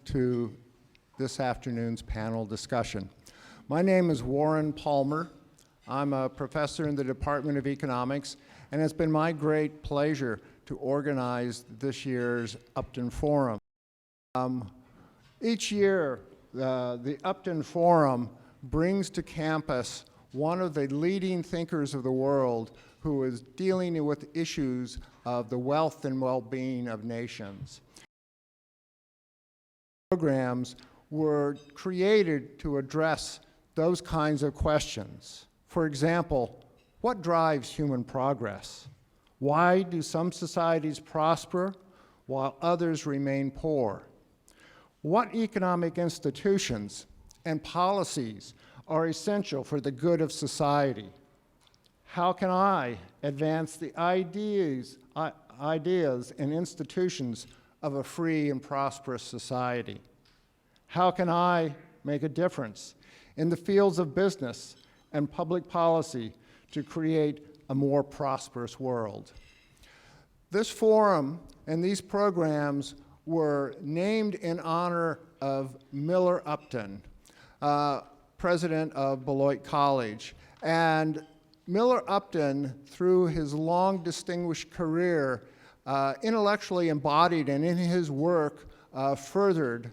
to this afternoon's panel discussion. My name is Warren Palmer. I'm a professor in the Department of Economics, and it's been my great pleasure to organize this year's Upton Forum. Each year, the Upton Forum brings to campus one of the leading thinkers of the world who is dealing with issues of the wealth and well-being of nations. Programs were created to address those kinds of questions. For example, what drives human progress? Why do some societies prosper while others remain poor? What economic institutions and policies are essential for the good of society? How can I advance the ideas and institutions of a free and prosperous society? How can I make a difference in the fields of business and public policy to create a more prosperous world? This forum and these programs were named in honor of Miller Upton, president of Beloit College. And Miller Upton, through his long distinguished career, intellectually embodied and in his work furthered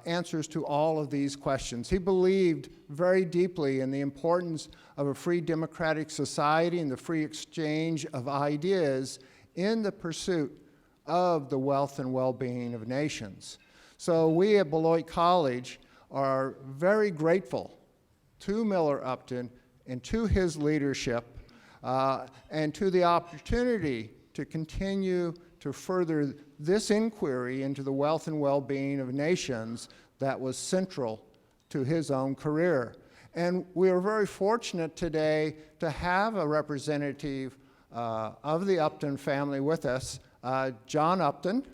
answers to all of these questions. He believed very deeply in the importance of a free democratic society and the free exchange of ideas in the pursuit of the wealth and well-being of nations. So we at Beloit College are very grateful to Miller Upton and to his leadership and to the opportunity to continue to further this inquiry into the wealth and well-being of nations that was central to his own career. And we are very fortunate today to have a representative of the Upton family with us, John Upton,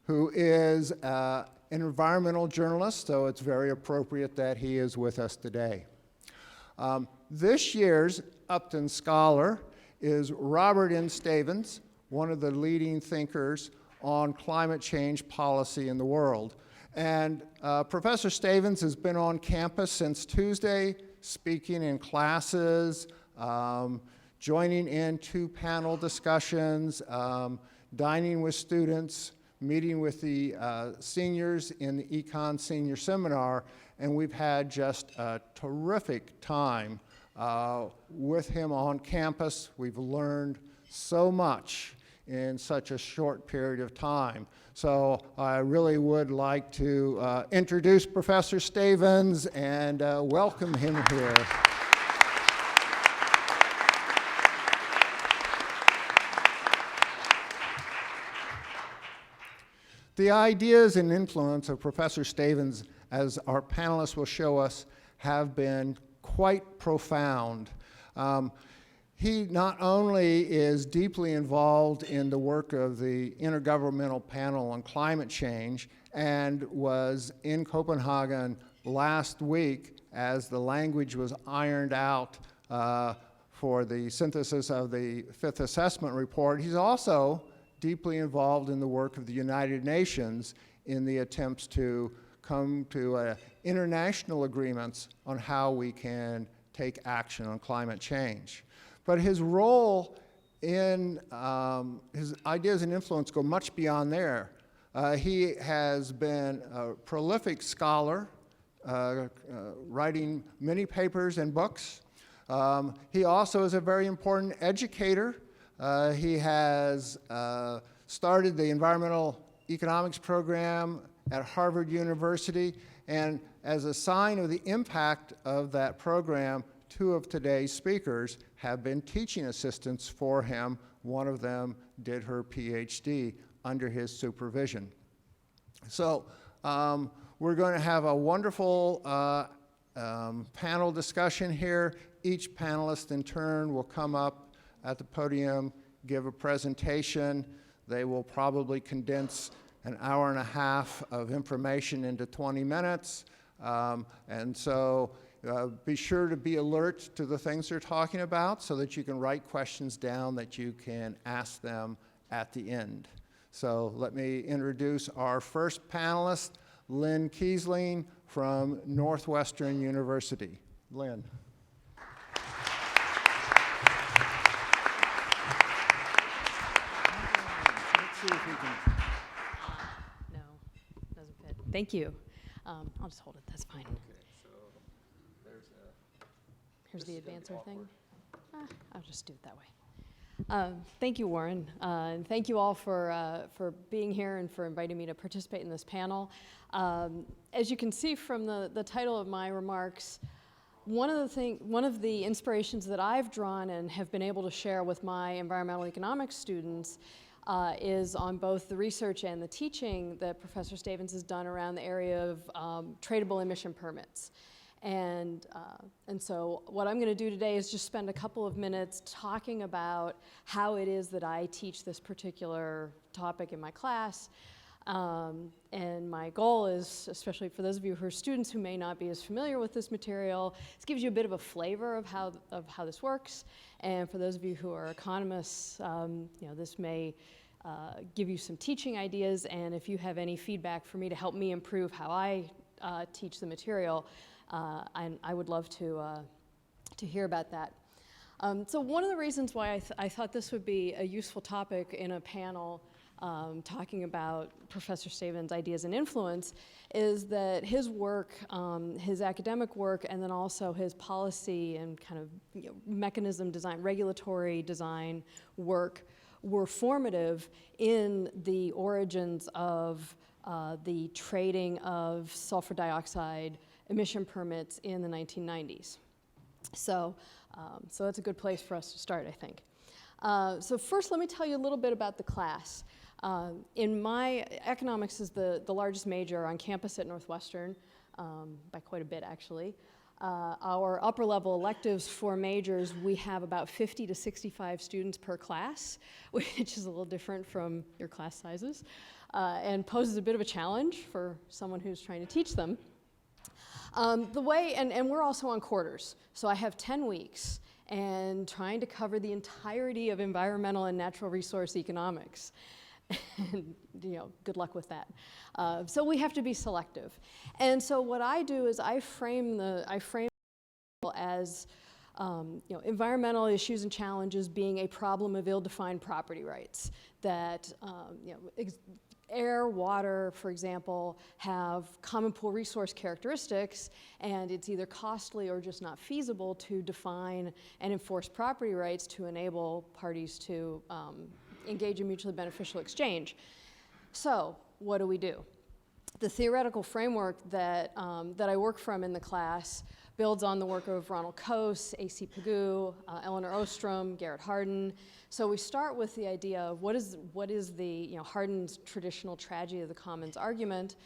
who is an environmental journalist, so it's very appropriate that he is with us today. This year's Upton Scholar is Robert N. Stavins, one of the leading thinkers on climate change policy in the world. And Professor Stavins has been on campus since Tuesday, speaking in classes, joining in 2 panel discussions, dining with students, meeting with the seniors in the Econ Senior Seminar, and we've had just a terrific time with him on campus. We've learned so much in such a short period of time. So I really would like to introduce Professor Stavins and welcome him here. The ideas and influence of Professor Stavins, as our panelists will show us, have been quite profound. He not only is deeply involved in the work of the Intergovernmental Panel on Climate Change and was in Copenhagen last week as the language was ironed out for the synthesis of the 5th Assessment Report, he's also deeply involved in the work of the United Nations in the attempts to come to international agreements on how we can take action on climate change. But his role in his ideas and influence go much beyond there. He has been a prolific scholar, writing many papers and books. He also is a very important educator. He has started the environmental economics program at Harvard University, and as a sign of the impact of that program, 2 of today's speakers have been teaching assistants for him. One of them did her PhD under his supervision. So we're going to have a wonderful panel discussion here. Each panelist in turn will come up at the podium, give a presentation. They will probably condense an hour and a half of information into 20 minutes. And so be sure to be alert to the things they're talking about so that you can write questions down that you can ask them at the end. So let me introduce our first panelist, Lynn Kiesling from Northwestern University. Lynn. Let's see if we can. No, doesn't fit. Thank you. I'll just hold it. That's fine. Okay, so there's Here's the advancer thing. I'll just do it that way. Thank you, Warren, and thank you all for being here and for inviting me to participate in this panel. As you can see from the title of my remarks, one of the inspirations that I've drawn and have been able to share with my environmental economics students is on both the research and the teaching that Professor Stavins has done around the area of tradable emission permits. And so what I'm going to do today is just spend a couple of minutes talking about how it is that I teach this particular topic in my class. And my goal is, especially for those of you who are students who may not be as familiar with this material, this gives you a bit of a flavor of how this works. And for those of you who are economists, this may give you some teaching ideas. And if you have any feedback for me to help me improve how I teach the material, I would love to hear about that. So one of the reasons why I thought this would be a useful topic in a panel talking about Professor Stavins' ideas and influence is that his work, his academic work, and then also his policy and kind of mechanism design, regulatory design work were formative in the origins of the trading of sulfur dioxide emission permits in the 1990s. So that's a good place for us to start, I think. So first, let me tell you a little bit about the class. Economics is the largest major on campus at Northwestern, by quite a bit, actually. Our upper level electives for majors, we have about 50 to 65 students per class, which is a little different from your class sizes, and poses a bit of a challenge for someone who's trying to teach them. And we're also on quarters, so I have 10 weeks and trying to cover the entirety of environmental and natural resource economics. And, good luck with that. So we have to be selective. And so what I do is I frame as environmental issues and challenges being a problem of ill-defined property rights. That air, water, for example, have common pool resource characteristics, and it's either costly or just not feasible to define and enforce property rights to enable parties to engage in mutually beneficial exchange. So what do? The theoretical framework that I work from in the class builds on the work of Ronald Coase, A.C. Pagoo, Eleanor Ostrom, Garrett Hardin. So we start with the idea of what is the Hardin's traditional tragedy of the commons argument,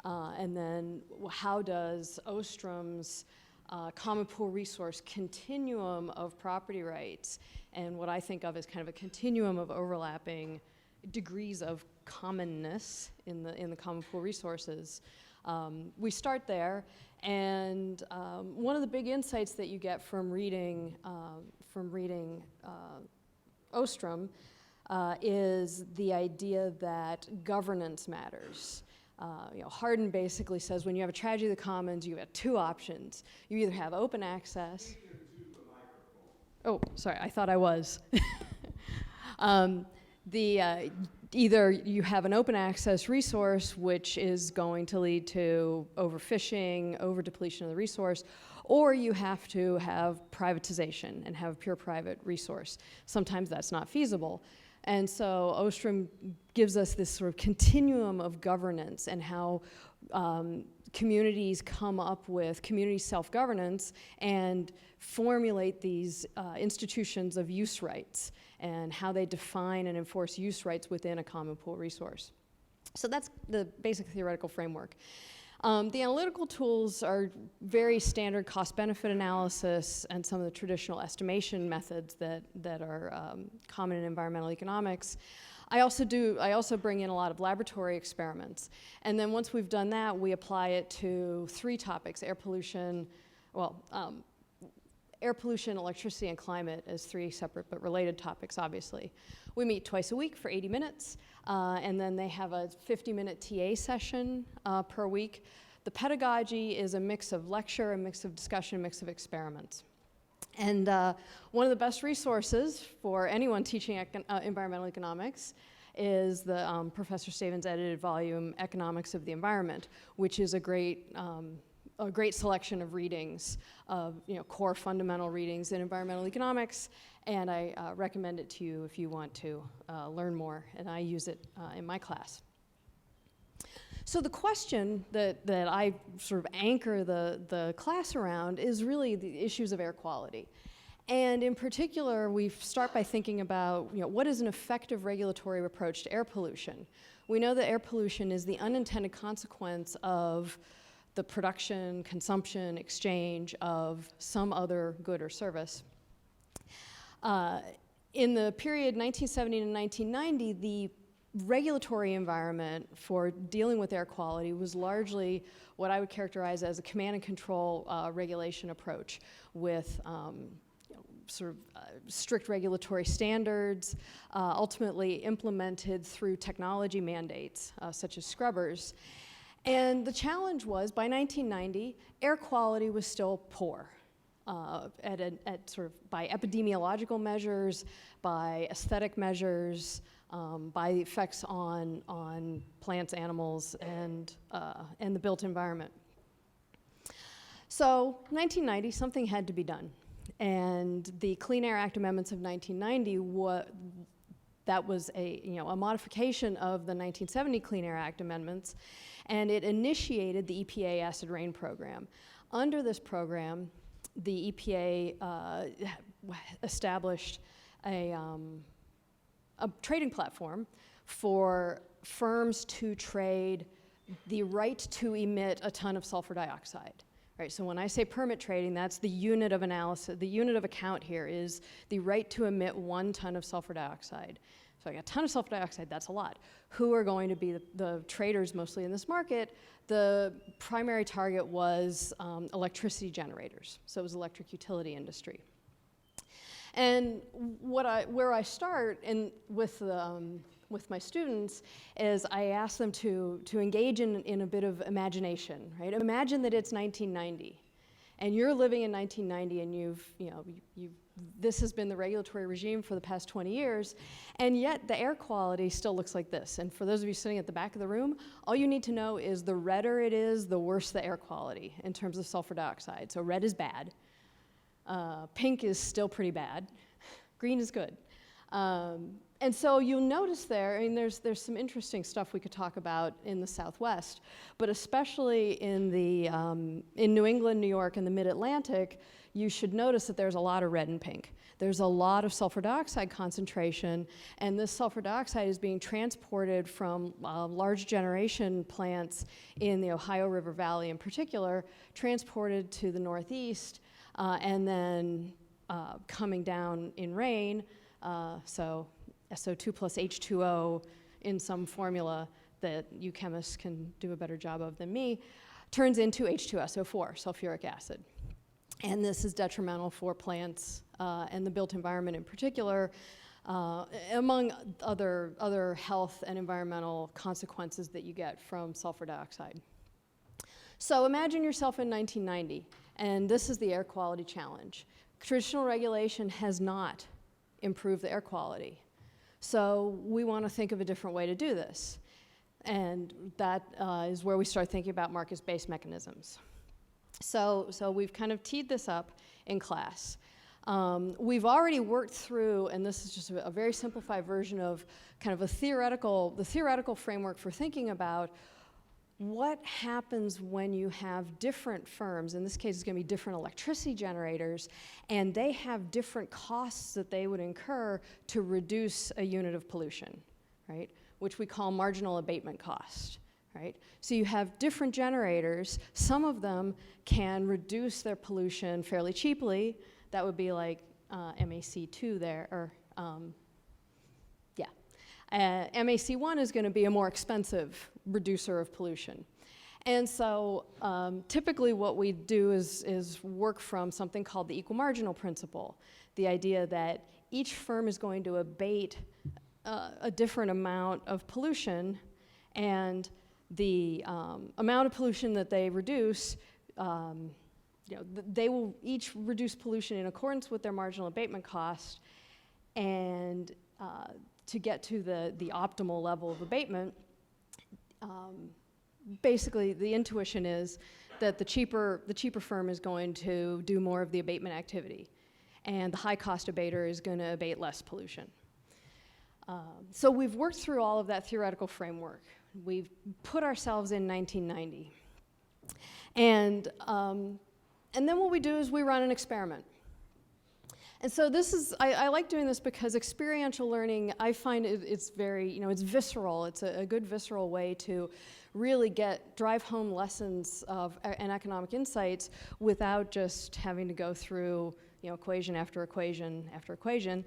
and then how does Ostrom's common pool resource continuum of property rights, and what I think of as kind of a continuum of overlapping degrees of commonness in the common pool resources. We start there, and one of the big insights that you get from reading Ostrom is the idea that governance matters. Hardin basically says when you have a tragedy of the commons, you have two options. You either have open access. Oh, sorry, I thought I was. Either you have an open access resource, which is going to lead to overfishing, over-depletion of the resource, or you have to have privatization and have a pure private resource. Sometimes that's not feasible. And so Ostrom gives us this sort of continuum of governance and how communities come up with community self-governance and formulate these institutions of use rights and how they define and enforce use rights within a common pool resource. So that's the basic theoretical framework. The analytical tools are very standard cost-benefit analysis and some of the traditional estimation methods that are common in environmental economics. I also bring in a lot of laboratory experiments. And then once we've done that, we apply it to three topics: air pollution, air pollution, electricity, and climate as 3 separate but related topics, obviously. We meet twice a week for 80 minutes, and then they have a 50-minute TA session per week. The pedagogy is a mix of lecture, a mix of discussion, a mix of experiments. And one of the best resources for anyone teaching environmental economics is the Professor Stavins' edited volume, Economics of the Environment, which is a great selection of readings, of core fundamental readings in environmental economics, and I recommend it to you if you want to learn more, and I use it in my class. So the question that I sort of anchor the class around is really the issues of air quality. And in particular, we start by thinking about what is an effective regulatory approach to air pollution. We know that air pollution is the unintended consequence of the production, consumption, exchange of some other good or service. In the period 1970 to 1990, the regulatory environment for dealing with air quality was largely what I would characterize as a command and control regulation approach with strict regulatory standards, ultimately implemented through technology mandates such as scrubbers. And the challenge was, by 1990, air quality was still poor. By epidemiological measures, by aesthetic measures, by the effects on plants, animals, and the built environment. So 1990, something had to be done. And the Clean Air Act amendments of 1990, that was a modification of the 1970 Clean Air Act amendments, and it initiated the EPA acid rain program. Under this program, the EPA established a trading platform for firms to trade the right to emit a ton of sulfur dioxide. Right, so when I say permit trading, that's the unit of analysis, the unit of account here is the right to emit 1 ton of sulfur dioxide. So I got a ton of sulfur dioxide, that's a lot. Who are going to be the traders mostly in this market? The primary target was electricity generators, so it was electric utility industry. And where I start with my students is I ask them to engage in a bit of imagination, right? Imagine that it's 1990, and you're living in 1990, and this has been the regulatory regime for the past 20 years, and yet the air quality still looks like this. And for those of you sitting at the back of the room, all you need to know is the redder it is, the worse the air quality in terms of sulfur dioxide. So red is bad, pink is still pretty bad, green is good. And so you'll notice there, I mean, there's some interesting stuff we could talk about in the Southwest, but especially in New England, New York, and the Mid-Atlantic, you should notice that there's a lot of red and pink. There's a lot of sulfur dioxide concentration, and this sulfur dioxide is being transported from large generation plants in the Ohio River Valley in particular, transported to the Northeast, and then coming down in rain, so SO2 plus H2O in some formula that you chemists can do a better job of than me, turns into H2SO4, sulfuric acid. And this is detrimental for plants and the built environment in particular, among other health and environmental consequences that you get from sulfur dioxide. So imagine yourself in 1990, and this is the air quality challenge. Traditional regulation has not improved the air quality. So we want to think of a different way to do this. And that is where we start thinking about market-based mechanisms. So we've kind of teed this up in class. We've already worked through, and this is just a very simplified version of kind of the theoretical framework for thinking about what happens when you have different firms, in this case it's going to be different electricity generators, and they have different costs that they would incur to reduce a unit of pollution, right? Which we call marginal abatement cost, right? So you have different generators. Some of them can reduce their pollution fairly cheaply. That would be like MAC2 there, or MAC1 is going to be a more expensive reducer of pollution. And so typically what we do is work from something called the equal marginal principle, the idea that each firm is going to abate a different amount of pollution, and the amount of pollution that they reduce, they will each reduce pollution in accordance with their marginal abatement cost, and to get to the optimal level of abatement, basically the intuition is that the cheaper firm is going to do more of the abatement activity, and the high cost abater is going to abate less pollution. So we've worked through all of that theoretical framework. We've put ourselves in 1990. And then what we do is we run an experiment. And so this is, I like doing this because experiential learning, I find it's very, it's visceral. It's a good visceral way to really drive home lessons and economic insights without just having to go through, equation after equation after equation.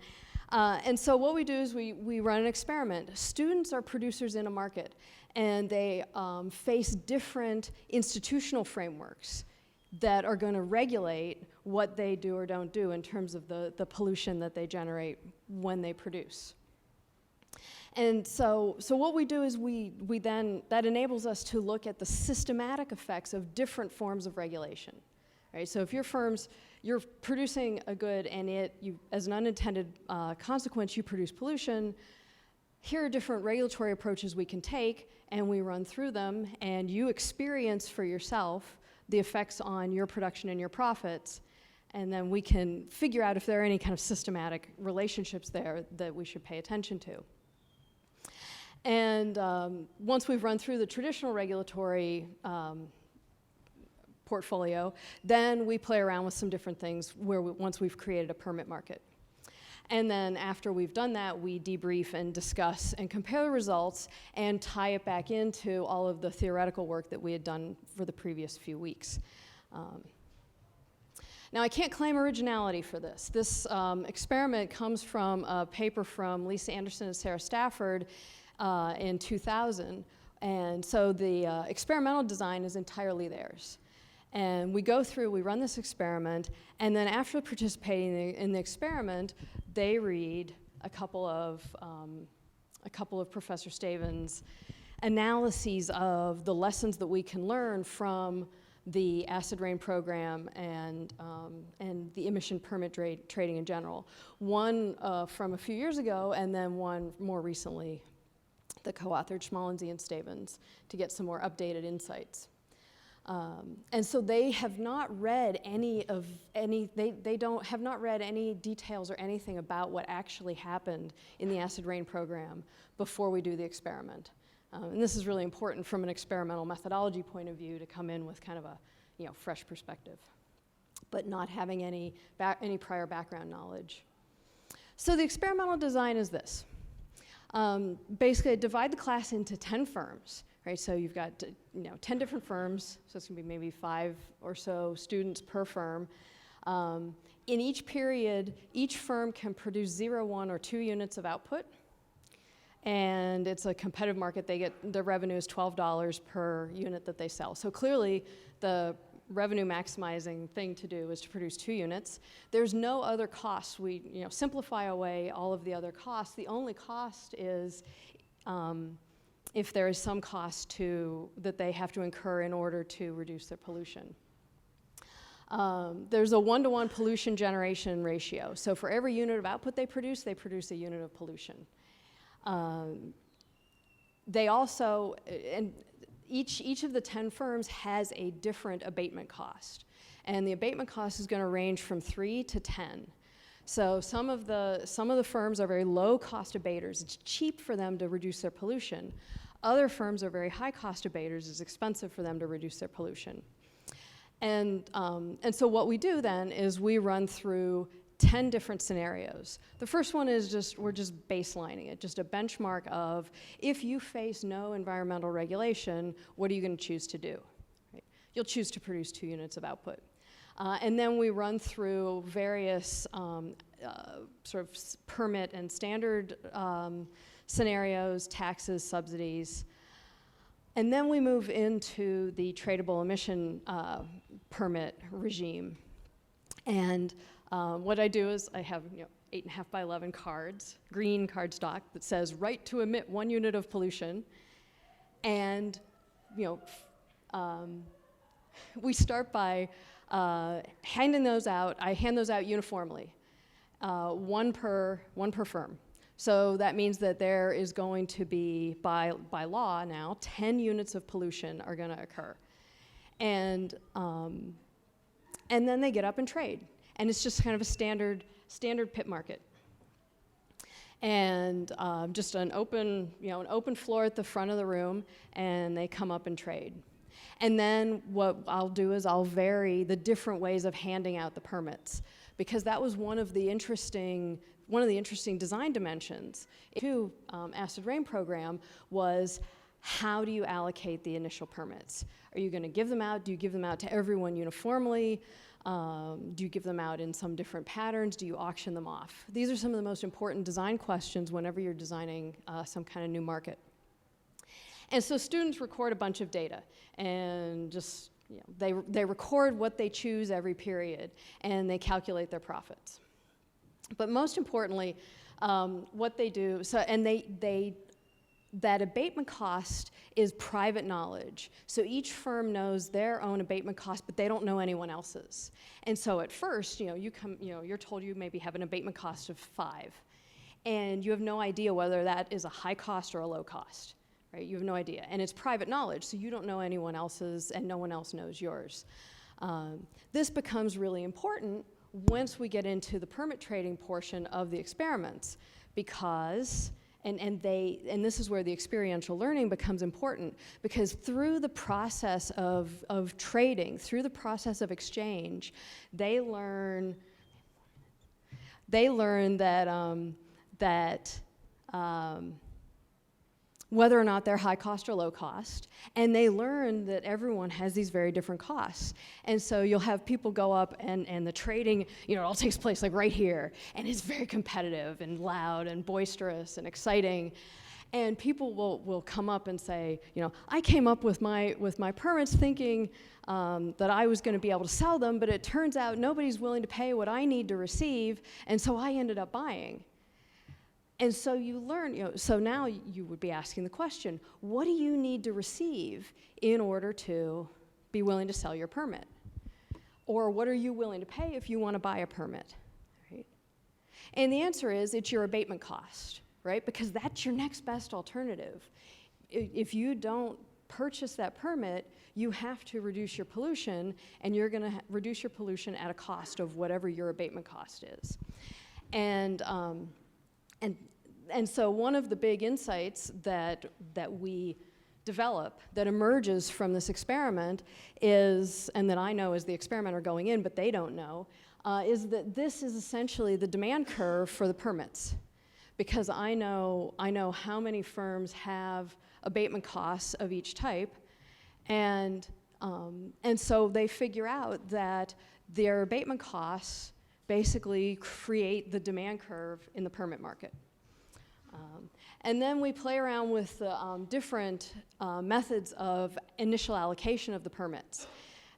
And so what we do is we run an experiment. Students are producers in a market, and they face different institutional frameworks that are going to regulate what they do or don't do in terms of the pollution that they generate when they produce. And so what we do is we then, that enables us to look at the systematic effects of different forms of regulation. Right? So if you're producing a good and as an unintended consequence, you produce pollution, here are different regulatory approaches we can take, and we run through them, and you experience for yourself the effects on your production and your profits, and then we can figure out if there are any kind of systematic relationships there that we should pay attention to. And once we've run through the traditional regulatory portfolio, then we play around with some different things once we've created a permit market. And then after we've done that, we debrief and discuss and compare the results and tie it back into all of the theoretical work that we had done for the previous few weeks. Now, I can't claim originality for this. This experiment comes from a paper from Lisa Anderson and Sarah Stafford in 2000. And so the experimental design is entirely theirs. And we go through, we run this experiment, and then after participating in the experiment, they read a couple of Professor Stavins' analyses of the lessons that we can learn from the acid rain program and the emission permit trading in general. One from a few years ago, and then one more recently, the co-authored Schmalensee and Stavins, to get some more updated insights. And so they have not read have not read any details or anything about what actually happened in the acid rain program before we do the experiment. And this is really important from an experimental methodology point of view, to come in with kind of a fresh perspective, but not having any prior background knowledge. So the experimental design is this. Basically, I divide the class into 10 firms. Right, so you've got 10 different firms, so it's going to be maybe 5 or so students per firm. In each period, each firm can produce 0, 1, or 2 units of output, and it's a competitive market. Their revenue is $12 per unit that they sell. So clearly, the revenue maximizing thing to do is to produce 2 units. There's no other costs. We simplify away all of the other costs. The only cost is if there is some cost that they have to incur in order to reduce their pollution. There's a 1-to-1 pollution generation ratio. So for every unit of output they produce a unit of pollution. They also, and each of the 10 firms has a different abatement cost. And the abatement cost is going to range from 3 to 10. So some of the firms are very low cost abaters. It's cheap for them to reduce their pollution. Other firms are very high cost abaters. It's expensive for them to reduce their pollution. And so what we do then is we run through 10 different scenarios. The first one is we're just baselining it, just a benchmark of, if you face no environmental regulation, what are you going to choose to do? Right? You'll choose to produce 2 units of output. And then we run through various sort of permit and standard scenarios, taxes, subsidies. And then we move into the tradable emission permit regime. And what I do is I have 8.5 by 11 cards, green cardstock that says right to emit 1 unit of pollution. And we start by handing those out. I hand those out uniformly, one per firm. So that means that there is going to be, by law now, 10 units of pollution are going to occur. And then they get up and trade. And it's just kind of a standard pit market. And just an open floor at the front of the room, and they come up and trade. And then what I'll do is I'll vary the different ways of handing out the permits, because that was one of the interesting design dimensions to acid rain program was, how do you allocate the initial permits? Are you going to give them out? Do you give them out to everyone uniformly? Do you give them out in some different patterns? Do you auction them off? These are some of the most important design questions whenever you're designing some kind of new market. And so students record a bunch of data, and just they record what they choose every period, and they calculate their profits. But most importantly, what they do, that abatement cost is private knowledge. So each firm knows their own abatement cost, but they don't know anyone else's. And so at first, you're told you maybe have an abatement cost of 5, and you have no idea whether that is a high cost or a low cost, right? You have no idea. And it's private knowledge, so you don't know anyone else's, and no one else knows yours. This becomes really important once we get into the permit trading portion of the experiments, because and this is where the experiential learning becomes important, because through the process of trading, through the process of exchange, they learn that whether or not they're high cost or low cost, and they learn that everyone has these very different costs. And so you'll have people go up, and the trading, it all takes place like right here, and it's very competitive and loud and boisterous and exciting. And people will come up and say, I came up with my permits thinking that I was going to be able to sell them, but it turns out nobody's willing to pay what I need to receive, and so I ended up buying. And so you learn, so now you would be asking the question, what do you need to receive in order to be willing to sell your permit? Or what are you willing to pay if you want to buy a permit, right? And the answer is, it's your abatement cost, right? Because that's your next best alternative. If you don't purchase that permit, you have to reduce your pollution, and you're going to reduce your pollution at a cost of whatever your abatement cost is. And so one of the big insights that we develop that emerges from this experiment is, and that I know as the experimenter going in, but they don't know, is that this is essentially the demand curve for the permits. Because I know how many firms have abatement costs of each type, and so they figure out that their abatement costs basically create the demand curve in the permit market. And then we play around with different methods of initial allocation of the permits.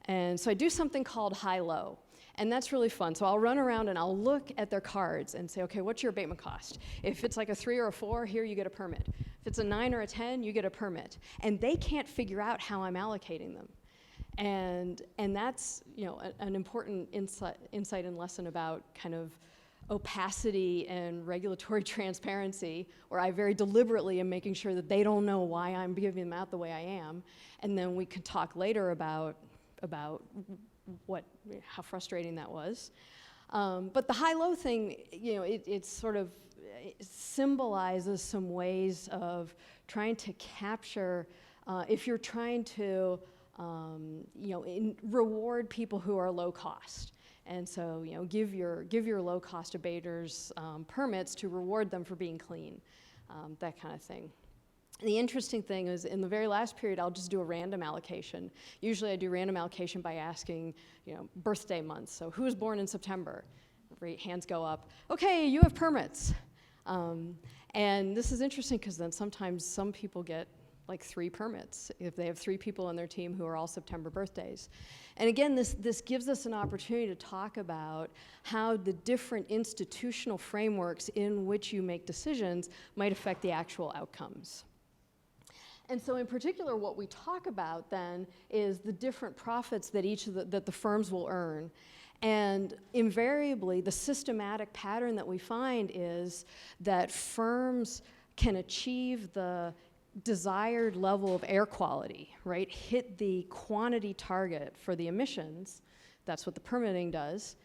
And so I do something called high-low, and that's really fun. So I'll run around and I'll look at their cards and say, okay, what's your abatement cost? If it's like a 3 or a 4, here you get a permit. If it's a 9 or a 10, you get a permit. And they can't figure out how I'm allocating them. And that's an important insight and lesson about kind of opacity and regulatory transparency, where I very deliberately am making sure that they don't know why I'm giving them out the way I am. And then we could talk later about how frustrating that was. But the high-low thing, it sort of symbolizes some ways of trying to capture, if you're trying to reward people who are low cost. And so, give your low-cost abaters permits to reward them for being clean, that kind of thing. And the interesting thing is, in the very last period, I'll just do a random allocation. Usually I do random allocation by asking, birthday months. So who was born in September? Hands go up. Okay, you have permits. And this is interesting because then sometimes some people get like 3 permits if they have 3 people on their team who are all September birthdays. And again, this gives us an opportunity to talk about how the different institutional frameworks in which you make decisions might affect the actual outcomes. And so in particular, what we talk about then is the different profits that that the firms will earn. And invariably, the systematic pattern that we find is that firms can achieve the desired level of air quality, right? Hit the quantity target for the emissions, that's what the permitting does,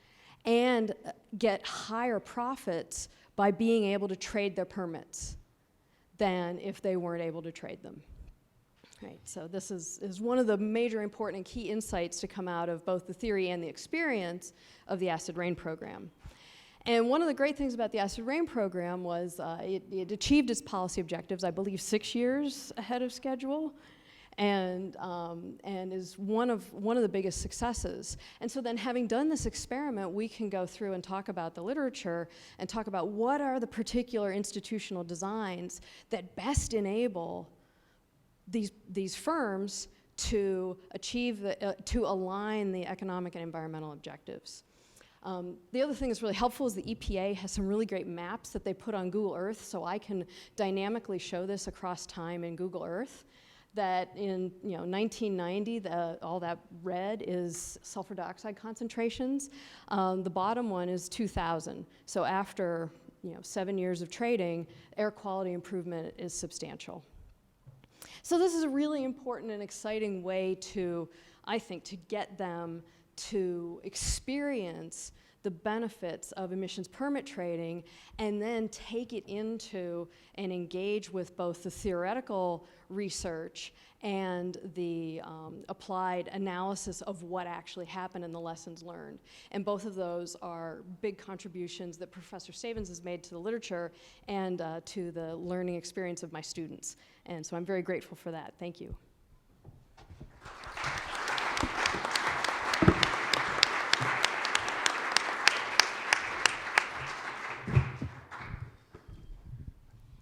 and get higher profits by being able to trade their permits than if they weren't able to trade them. Right, so this is one of the major important and key insights to come out of both the theory and the experience of the Acid Rain program. And one of the great things about the Acid Rain program was it achieved its policy objectives, I believe, 6 years ahead of schedule, and is one of the biggest successes. And so then, having done this experiment, we can go through and talk about the literature and talk about what are the particular institutional designs that best enable these firms to achieve, to align the economic and environmental objectives. The other thing that's really helpful is the EPA has some really great maps that they put on Google Earth, so I can dynamically show this across time in Google Earth, that in 1990, all that red is sulfur dioxide concentrations. The bottom one is 2000. So after 7 years of trading, air quality improvement is substantial. So this is a really important and exciting way to, I think, to get them to experience the benefits of emissions permit trading and then take it into and engage with both the theoretical research and the applied analysis of what actually happened and the lessons learned. And both of those are big contributions that Professor Stavins has made to the literature and to the learning experience of my students. And so I'm very grateful for that. Thank you.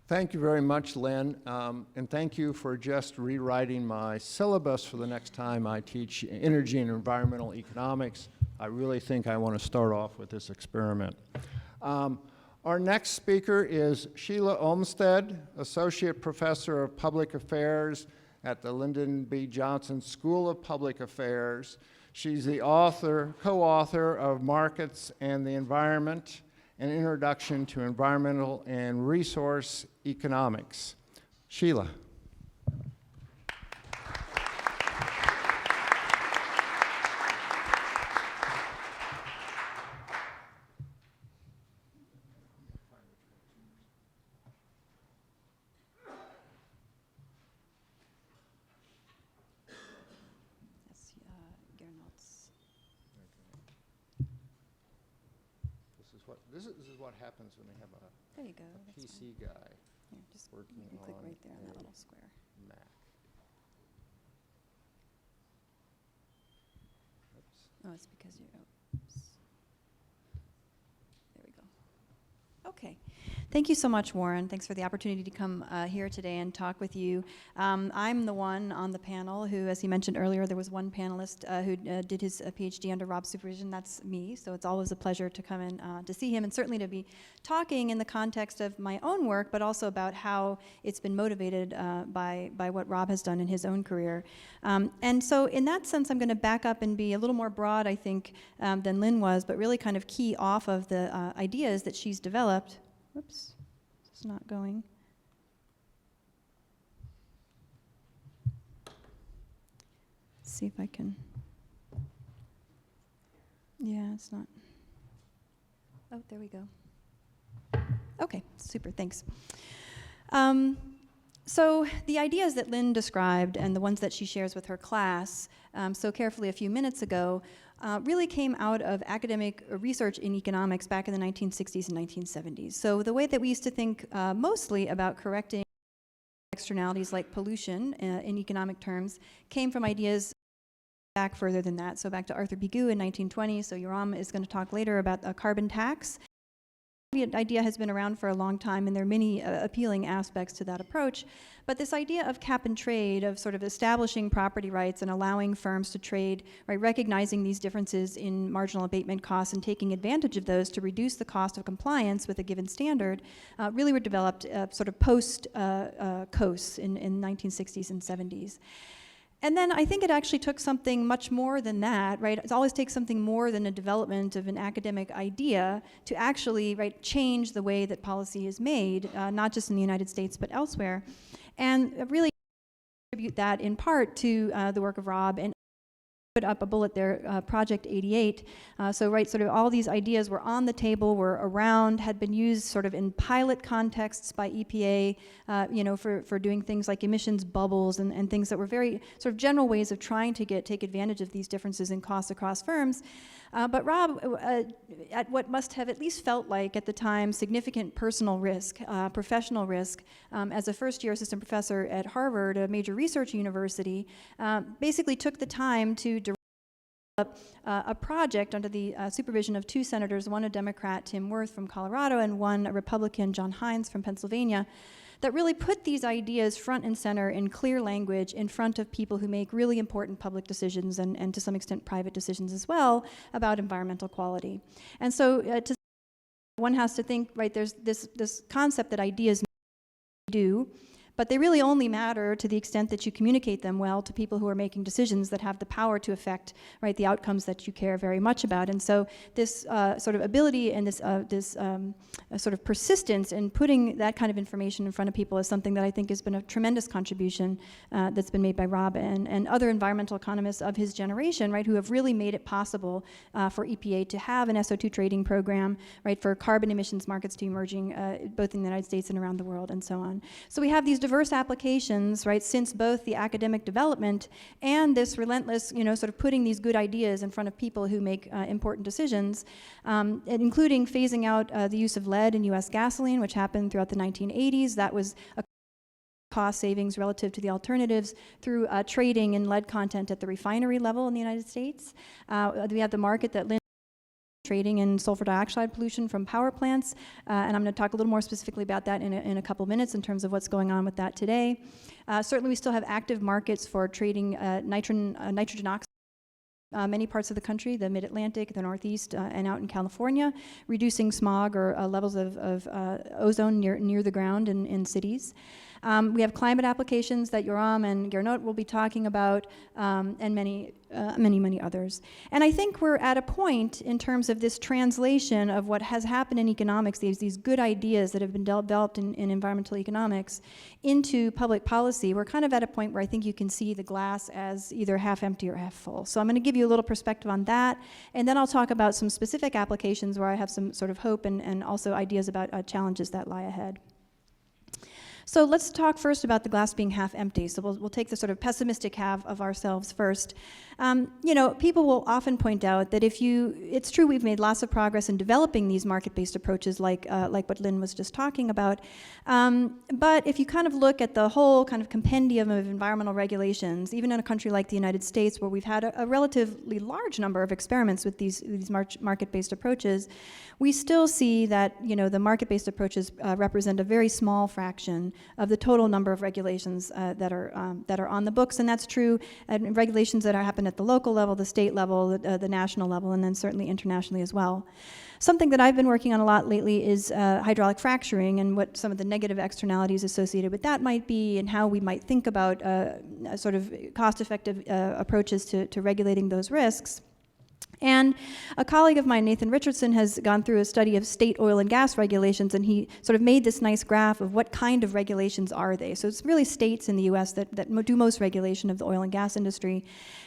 Thank you very much, Lynn, and thank you for just rewriting my syllabus for the next time I teach energy and environmental economics. I really think I want to start off with this experiment. Our next speaker is Sheila Olmsted, Associate Professor of Public Affairs at the Lyndon B. Johnson School of Public Affairs. She's the co-author of Markets and the Environment, an Introduction to Environmental and Resource Economics. Sheila. This is what happens when they have there you go. a PC guy Here, just working you can on click right there on that a little square. Mac. Oops. Oh, it's because you're. Oops. There we go. Okay. Thank you so much, Warren. Thanks for the opportunity to come here today and talk with you. I'm the one on the panel who, as he mentioned earlier, there was one panelist who did his PhD under Rob's supervision. That's me, so it's always a pleasure to come in to see him and certainly to be talking in the context of my own work, but also about how it's been motivated by what Rob has done in his own career. And so in that sense, I'm going to back up and be a little more broad, I think, than Lynn was, but really kind of key off of the ideas that she's developed. Whoops, it's not going. Let's see if I can. Yeah, it's not. Oh, there we go. Okay, super, thanks. So the ideas that Lynn described and the ones that she shares with her class so carefully a few minutes ago really came out of academic research in economics back in the 1960s and 1970s. So the way that we used to think mostly about correcting externalities like pollution in economic terms came from ideas back further than that. So back to Arthur B. Gu in 1920. So Yoram is going to talk later about a carbon tax. The idea has been around for a long time, and there are many appealing aspects to that approach. But this idea of cap and trade, of sort of establishing property rights and allowing firms to trade, right, recognizing these differences in marginal abatement costs and taking advantage of those to reduce the cost of compliance with a given standard, really were developed sort of post-COAS in 1960s and 70s. And then I think it actually took something much more than that, right? It always takes something more than a development of an academic idea to actually, right, change the way that policy is made, not just in the United States, but elsewhere. And really attribute that in part to the work of Rob, and put up a bullet there, Project 88. So right, sort of all these ideas were on the table, were around, had been used sort of in pilot contexts by EPA, you know, for doing things like emissions bubbles and things that were very sort of general ways of trying to take advantage of these differences in costs across firms. But Rob, at what must have at least felt like at the time significant personal risk, professional risk, as a first-year assistant professor at Harvard, a major research university, basically took the time to develop a project under the supervision of two senators, one a Democrat, Tim Wirth from Colorado, and one a Republican, John Hines from Pennsylvania, that really put these ideas front and center in clear language in front of people who make really important public decisions and to some extent private decisions as well about environmental quality. And so one has to think, right, there's this concept that ideas do, but they really only matter to the extent that you communicate them well to people who are making decisions that have the power to affect, right, the outcomes that you care very much about. And so this sort of ability and this sort of persistence in putting that kind of information in front of people is something that I think has been a tremendous contribution that's been made by Rob and other environmental economists of his generation, right, who have really made it possible for EPA to have an SO2 trading program, right, for carbon emissions markets to be emerging both in the United States and around the world and so on. So we have these diverse applications, right, since both the academic development and this relentless, you know, sort of putting these good ideas in front of people who make important decisions, including phasing out the use of lead in U.S. gasoline, which happened throughout the 1980s. That was a cost savings relative to the alternatives through trading in lead content at the refinery level in the United States. We have the market that trading in sulfur dioxide pollution from power plants, and I'm going to talk a little more specifically about that in a couple minutes in terms of what's going on with that today. Certainly we still have active markets for trading nitrogen oxide. Many parts of the country, the mid-Atlantic, the Northeast, and out in California, reducing smog or levels of ozone near the ground in cities. We have climate applications that Yoram and Gernot will be talking about, and many others. And I think we're at a point in terms of this translation of what has happened in economics, these good ideas that have been developed in environmental economics, into public policy. We're kind of at a point where I think you can see the glass as either half empty or half full. So I'm going to give you a little perspective on that, and then I'll talk about some specific applications where I have some sort of hope and also ideas about challenges that lie ahead. So let's talk first about the glass being half empty. So we'll take the sort of pessimistic half of ourselves first. You know, people will often point out that it's true we've made lots of progress in developing these market-based approaches like what Lynn was just talking about. But if you kind of look at the whole kind of compendium of environmental regulations, even in a country like the United States where we've had a relatively large number of experiments with these market-based approaches, we still see that, you know, the market-based approaches represent a very small fraction of the total number of regulations that are on the books, and that's true regulations that happen at the local level, the state level, the national level, and then certainly internationally as well. Something that I've been working on a lot lately is hydraulic fracturing and what some of the negative externalities associated with that might be and how we might think about sort of cost-effective approaches to regulating those risks. And a colleague of mine, Nathan Richardson, has gone through a study of state oil and gas regulations, and he sort of made this nice graph of what kind of regulations are they. So it's really states in the US that do most regulation of the oil and gas industry.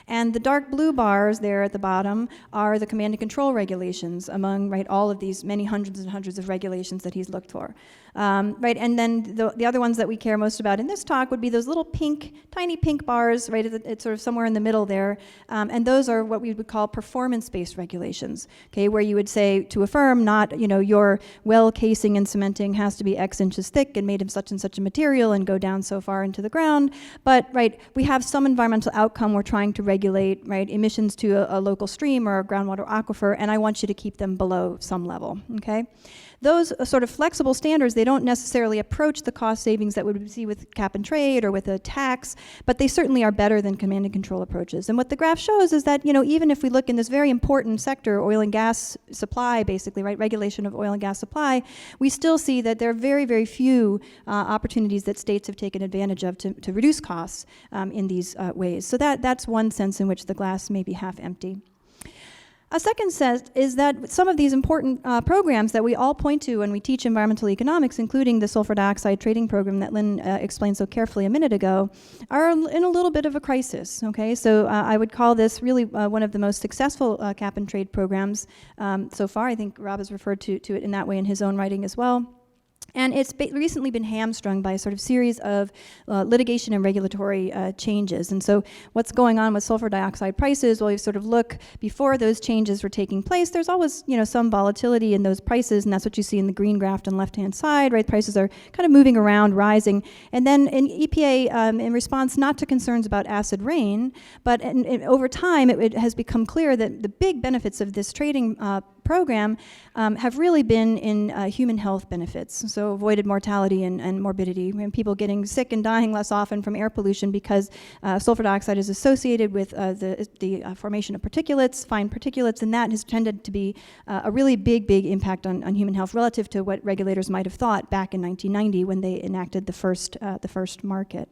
And the dark blue bars there at the bottom are the command and control regulations among, right, all of these many hundreds and hundreds of regulations that he's looked for. Right, and then the other ones that we care most about in this talk would be those little tiny pink bars, right, it's sort of somewhere in the middle there, and those are what we would call performance-based regulations, okay, where you would say to a firm, not, you know, your well casing and cementing has to be X inches thick and made of such and such a material and go down so far into the ground, but, right, we have some environmental outcome we're trying to regulate, right, emissions to a local stream or a groundwater aquifer, and I want you to keep them below some level, okay? those sort of flexible standards, they don't necessarily approach the cost savings that we would see with cap and trade or with a tax, but they certainly are better than command and control approaches. And what the graph shows is that, even if we look in this very important sector, oil and gas supply, basically, right, regulation of oil and gas supply, we still see that there are very, very few opportunities that states have taken advantage of to reduce costs in these ways. So that's one sense in which the glass may be half empty. A second sense is that some of these important programs that we all point to when we teach environmental economics, including the sulfur dioxide trading program that Lynn explained so carefully a minute ago, are in a little bit of a crisis, okay? So I would call this really one of the most successful cap and trade programs so far. I think Rob has referred to it in that way in his own writing as well. And it's recently been hamstrung by a sort of series of litigation and regulatory changes. And so what's going on with sulfur dioxide prices, well, you sort of look before those changes were taking place, there's always, some volatility in those prices, and that's what you see in the green graph on the left-hand side, right? Prices are kind of moving around, rising. And then in EPA, in response not to concerns about acid rain, but over time it has become clear that the big benefits of this trading program have really been in human health benefits, so avoided mortality and morbidity, and people getting sick and dying less often from air pollution because sulfur dioxide is associated with the formation of particulates, fine particulates, and that has tended to be a really big impact on human health relative to what regulators might have thought back in 1990 when they enacted the first market.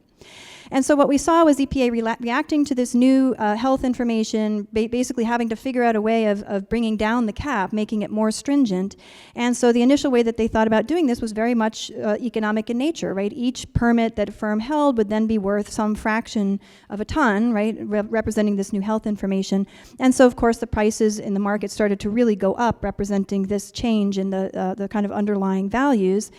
And so what we saw was EPA reacting to this new health information, basically having to figure out a way of bringing down the cap, making it more stringent. And so the initial way that they thought about doing this was very much economic in nature, right? Each permit that a firm held would then be worth some fraction of a ton, right, representing this new health information. And so, of course, the prices in the market started to really go up, representing this change in the kind of underlying values.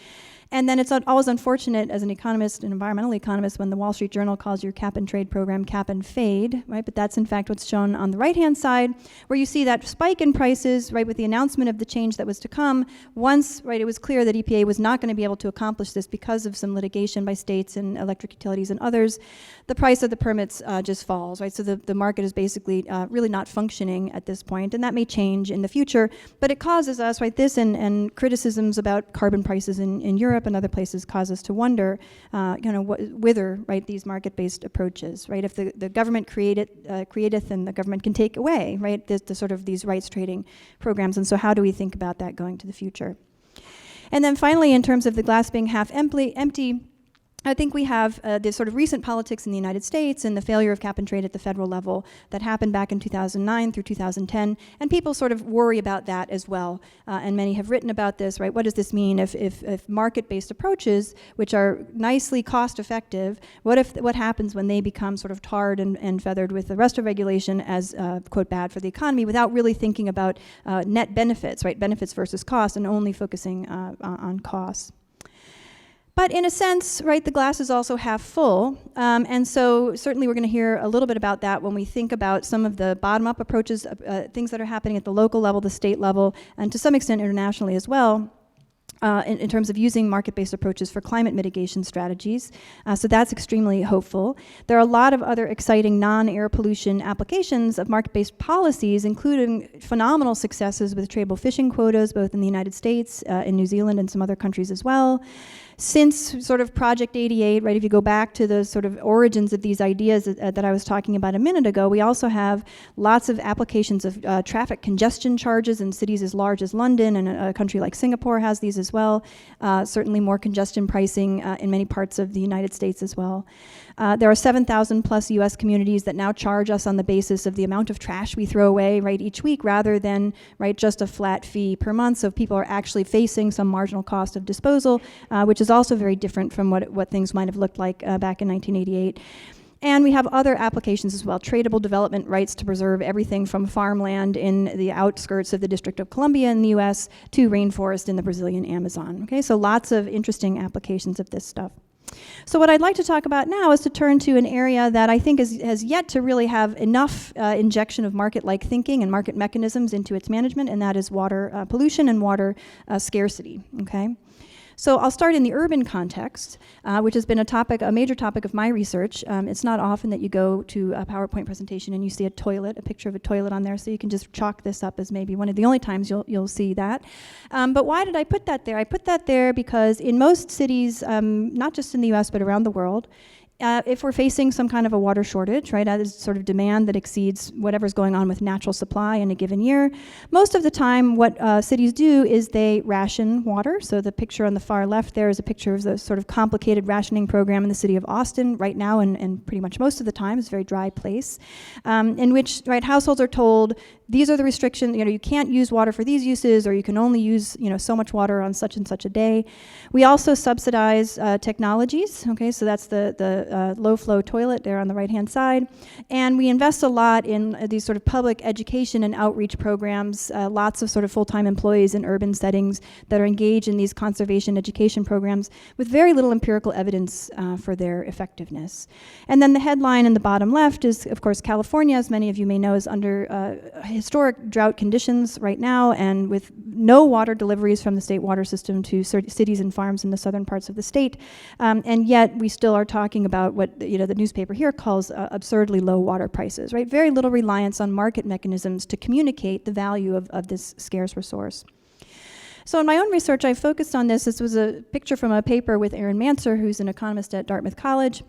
And then it's always unfortunate as an economist, an environmental economist, when the Wall Street Journal calls your cap and trade program cap and fade, right? But that's in fact what's shown on the right-hand side, where you see that spike in prices, right, with the announcement of the change that was to come. Once, right, it was clear that EPA was not going to be able to accomplish this because of some litigation by states and electric utilities and others, the price of the permits just falls, right? So the market is basically really not functioning at this point, and that may change in the future, but it causes us, right, this and criticisms about carbon prices in Europe and other places cause us to wonder, whither, right, these market-based approaches, right? If the government createth and the government can take away, right, the sort of these rights trading programs, and so how do we think about that going to the future? And then finally, in terms of the glass being half empty, I think we have this sort of recent politics in the United States and the failure of cap and trade at the federal level that happened back in 2009 through 2010, and people sort of worry about that as well. And many have written about this, right? What does this mean if market-based approaches, which are nicely cost-effective, what happens when they become sort of tarred and feathered with the rest of regulation as, quote, bad for the economy, without really thinking about net benefits, right? Benefits versus cost, and only focusing on costs. But in a sense, right, the glass is also half full, and so certainly we're going to hear a little bit about that when we think about some of the bottom-up approaches, things that are happening at the local level, the state level, and to some extent internationally as well. In terms of using market-based approaches for climate mitigation strategies. So that's extremely hopeful. There are a lot of other exciting non-air pollution applications of market-based policies, including phenomenal successes with tradable fishing quotas, both in the United States, in New Zealand, and some other countries as well. Since sort of Project 88, right, if you go back to the sort of origins of these ideas that I was talking about a minute ago, we also have lots of applications of traffic congestion charges in cities as large as London, and a country like Singapore has these as well. Certainly more congestion pricing in many parts of the United States as well. There are 7,000 plus US communities that now charge us on the basis of the amount of trash we throw away, right, each week, rather than, right, just a flat fee per month. So people are actually facing some marginal cost of disposal, which is also very different from what things might have looked like back in 1988. And we have other applications as well, tradable development rights to preserve everything from farmland in the outskirts of the District of Columbia in the US to rainforest in the Brazilian Amazon. Okay, so lots of interesting applications of this stuff. So what I'd like to talk about now is to turn to an area that I think has yet to really have enough injection of market-like thinking and market mechanisms into its management, and that is water pollution and water scarcity, okay? So I'll start in the urban context, which has been a major topic of my research. It's not often that you go to a PowerPoint presentation and you see a picture of a toilet on there, so you can just chalk this up as maybe one of the only times you'll see that. But why did I put that there? I put that there because in most cities, not just in the US, but around the world, if we're facing some kind of a water shortage, right, that is sort of demand that exceeds whatever's going on with natural supply in a given year, most of the time what cities do is they ration water. So the picture on the far left there is a picture of the sort of complicated rationing program in the city of Austin right now, and pretty much most of the time. It's a very dry place, in which, right, households are told, these are the restrictions, you can't use water for these uses, or you can only use, so much water on such and such a day. We also subsidize technologies, okay, so that's the low-flow toilet there on the right-hand side. And we invest a lot in these sort of public education and outreach programs, lots of sort of full-time employees in urban settings that are engaged in these conservation education programs with very little empirical evidence for their effectiveness. And then the headline in the bottom left is, of course, California, as many of you may know, is under historic drought conditions right now, and with no water deliveries from the state water system to cities and farms in the southern parts of the state. And yet we still are talking about what the newspaper here calls absurdly low water prices, right? Very little reliance on market mechanisms to communicate the value of this scarce resource. So in my own research, I focused on this. This was a picture from a paper with Aaron Manser, who's an economist at Dartmouth College,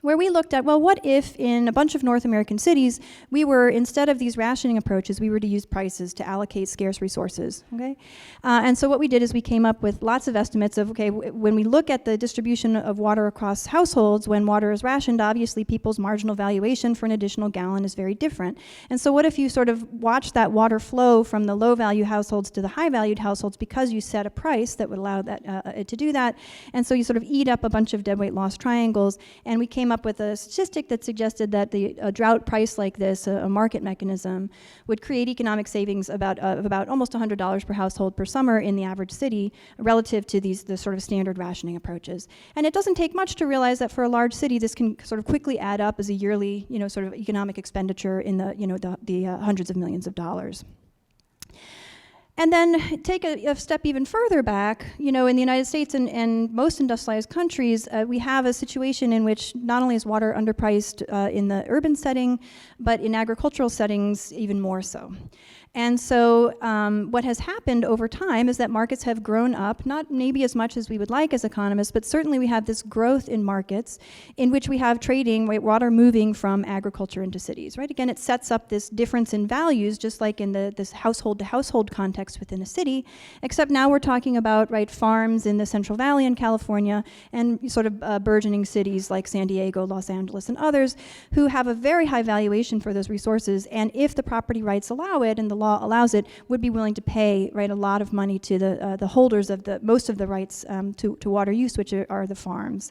where we looked at, well, what if in a bunch of North American cities, we were, instead of these rationing approaches, we were to use prices to allocate scarce resources, okay? And so what we did is we came up with lots of estimates of, okay, when we look at the distribution of water across households, when water is rationed, obviously people's marginal valuation for an additional gallon is very different. And so what if you sort of watch that water flow from the low-value households to the high-valued households because you set a price that would allow that it to do that, and so you sort of eat up a bunch of deadweight loss triangles, and we came up with a statistic that suggested that a drought price like this, a market mechanism, would create economic savings of about almost $100 per household per summer in the average city relative to the sort of standard rationing approaches. And it doesn't take much to realize that for a large city, this can sort of quickly add up as a yearly, sort of economic expenditure in the hundreds of millions of dollars. And then take a step even further back, in the United States and most industrialized countries, we have a situation in which not only is water underpriced in the urban setting, but in agricultural settings even more so. And so what has happened over time is that markets have grown up, not maybe as much as we would like as economists, but certainly we have this growth in markets in which we have trading, water moving from agriculture into cities, right? Again, it sets up this difference in values, just like in this household-to-household context within a city, except now we're talking about, right, farms in the Central Valley in California and sort of burgeoning cities like San Diego, Los Angeles, and others who have a very high valuation for those resources, and if the property rights allow it and the law allows it, would be willing to pay, right, a lot of money to the holders of most of the rights to water use, which are the farms.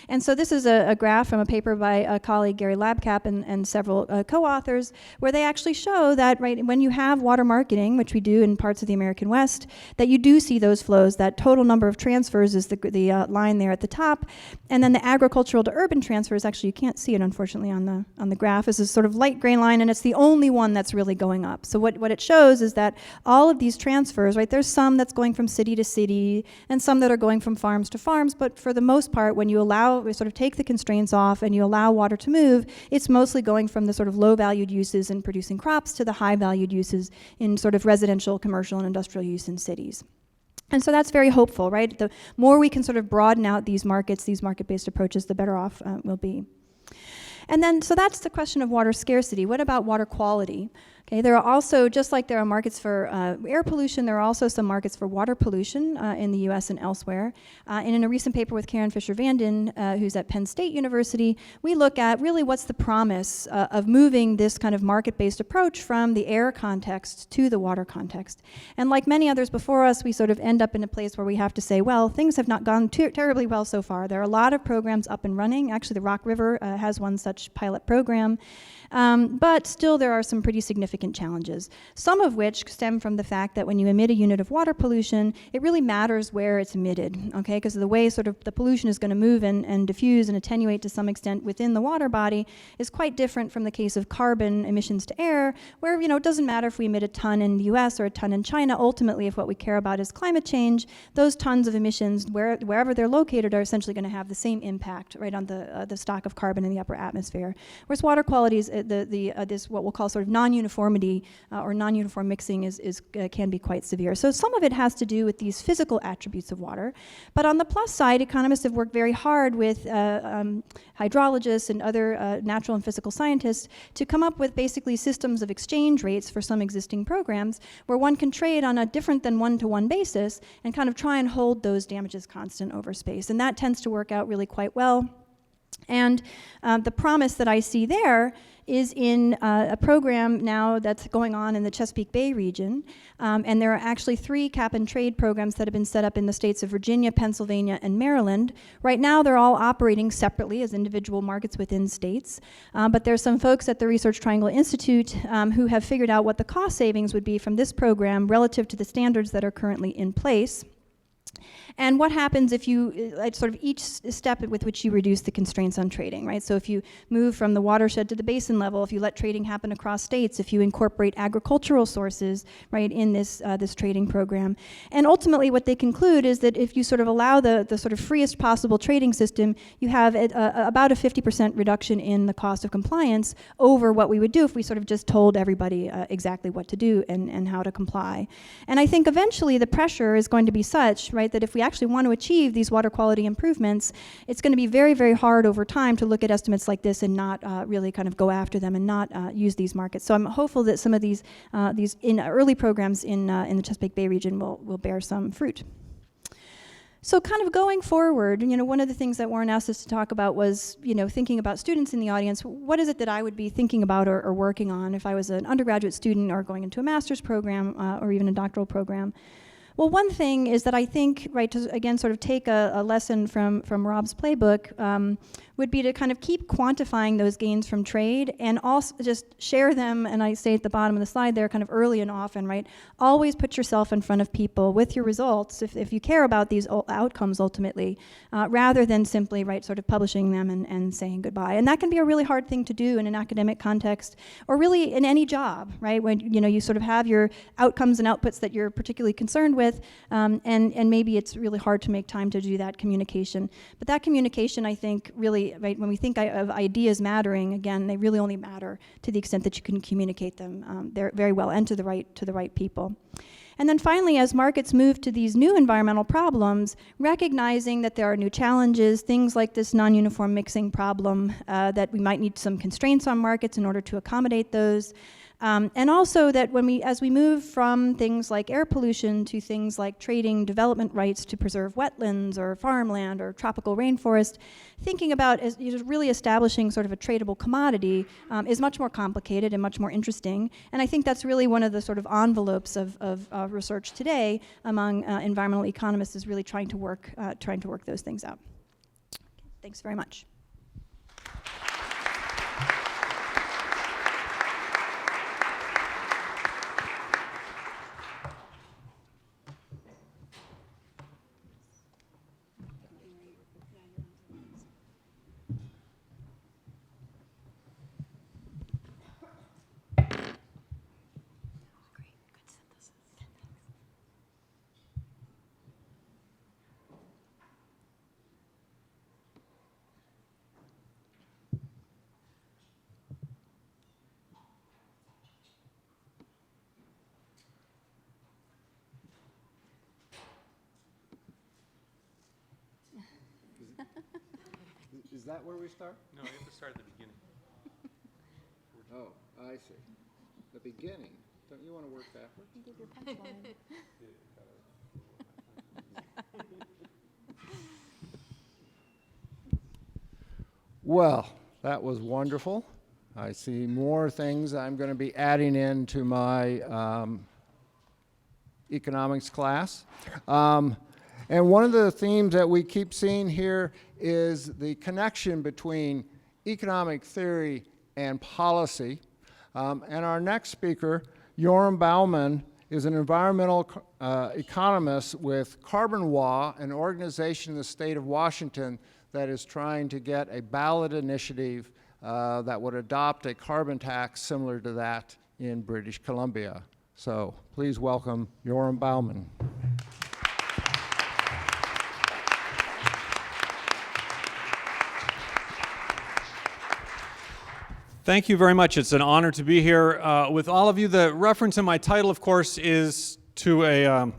And so this is a graph from a paper by a colleague, Gary Labcap, and several co-authors, where they actually show that, right, when you have water marketing, which we do in parts of the American West, that you do see those flows. That total number of transfers is the line there at the top, and then the agricultural to urban transfers, actually you can't see it unfortunately on the graph, is this sort of light gray line, and it's the only one that's really going up. So what it shows is that all of these transfers, right, there's some that's going from city to city and some that are going from farms to farms, but for the most part, when you sort of take the constraints off and you allow water to move, it's mostly going from the sort of low-valued uses in producing crops to the high-valued uses in sort of residential, commercial, and industrial use in cities. And so that's very hopeful, right? The more we can sort of broaden out these markets, these market-based approaches, the better off we'll be. And then, so that's the question of water scarcity. What about water quality? Okay, there are also, just like there are markets for air pollution, there are also some markets for water pollution in the US and elsewhere. And in a recent paper with Karen Fisher-Vanden, who's at Penn State University, we look at really what's the promise of moving this kind of market-based approach from the air context to the water context. And like many others before us, we sort of end up in a place where we have to say, well, things have not gone terribly well so far. There are a lot of programs up and running. Actually, the Rock River has one such pilot program. But still there are some pretty significant significant challenges, some of which stem from the fact that when you emit a unit of water pollution, it really matters where it's emitted, okay? Because the way sort of the pollution is going to move and diffuse and attenuate to some extent within the water body is quite different from the case of carbon emissions to air, where, you know, it doesn't matter if we emit a ton in the US or a ton in China. Ultimately, if what we care about is climate change, those tons of emissions, wherever they're located, are essentially going to have the same impact, right, on the stock of carbon in the upper atmosphere. Whereas water quality is this what we'll call sort of non-uniformity or non-uniform mixing can be quite severe. So some of it has to do with these physical attributes of water. But on the plus side, economists have worked very hard with hydrologists and other natural and physical scientists to come up with basically systems of exchange rates for some existing programs where one can trade on a different than one-to-one basis and kind of try and hold those damages constant over space. And that tends to work out really quite well. And the promise that I see there is in a program now that's going on in the Chesapeake Bay region. And there are actually 3 cap-and-trade programs that have been set up in the states of Virginia, Pennsylvania, and Maryland. Right now, they're all operating separately as individual markets within states. But there's some folks at the Research Triangle Institute who have figured out what the cost savings would be from this program relative to the standards that are currently in place. And what happens if you, sort of each step with which you reduce the constraints on trading, right? So if you move from the watershed to the basin level, if you let trading happen across states, if you incorporate agricultural sources, right, in this trading program. And ultimately what they conclude is that if you sort of allow the sort of freest possible trading system, you have about a 50% reduction in the cost of compliance over what we would do if we sort of just told everybody exactly what to do and how to comply. And I think eventually the pressure is going to be such, right, that if we actually want to achieve these water quality improvements, it's going to be very, very hard over time to look at estimates like this and not really kind of go after them and not use these markets. So I'm hopeful that some of these in early programs in the Chesapeake Bay region will bear some fruit. So kind of going forward, you know, one of the things that Warren asked us to talk about was, you know, thinking about students in the audience. What is it that I would be thinking about or working on if I was an undergraduate student or going into a master's program or even a doctoral program? Well, one thing is that I think, right, to again sort of take a lesson from Rob's playbook, would be to kind of keep quantifying those gains from trade and also just share them, and I say at the bottom of the slide there, kind of early and often, right? Always put yourself in front of people with your results, if you care about these outcomes ultimately, rather than simply, right, sort of publishing them and saying goodbye. And that can be a really hard thing to do in an academic context, or really in any job, right? When, you know, you sort of have your outcomes and outputs that you're particularly concerned with, and maybe it's really hard to make time to do that communication. But that communication, I think, really, right, when we think of ideas mattering, again, they really only matter to the extent that you can communicate them very well and to the right people. And then finally, as markets move to these new environmental problems, recognizing that there are new challenges, things like this non-uniform mixing problem, that we might need some constraints on markets in order to accommodate those. And also that as we move from things like air pollution to things like trading development rights to preserve wetlands or farmland or tropical rainforest, thinking about really establishing sort of a tradable commodity is much more complicated and much more interesting. And I think that's really one of the sort of envelopes of research today among environmental economists, is really trying to work those things out. Thanks very much. Is that where we start? No, you have to start at the beginning. Oh, I see. The beginning. Don't you want to work backwards? Give your punchline. Well, that was wonderful. I see more things I'm going to be adding into my economics class. And one of the themes that we keep seeing here is the connection between economic theory and policy. And our next speaker, Joram Bauman, is an environmental economist with Carbon Law, an organization in the state of Washington that is trying to get a ballot initiative that would adopt a carbon tax similar to that in British Columbia. So please welcome Joram Bauman. Thank you very much. It's an honor to be here with all of you. The reference in my title, of course, is to a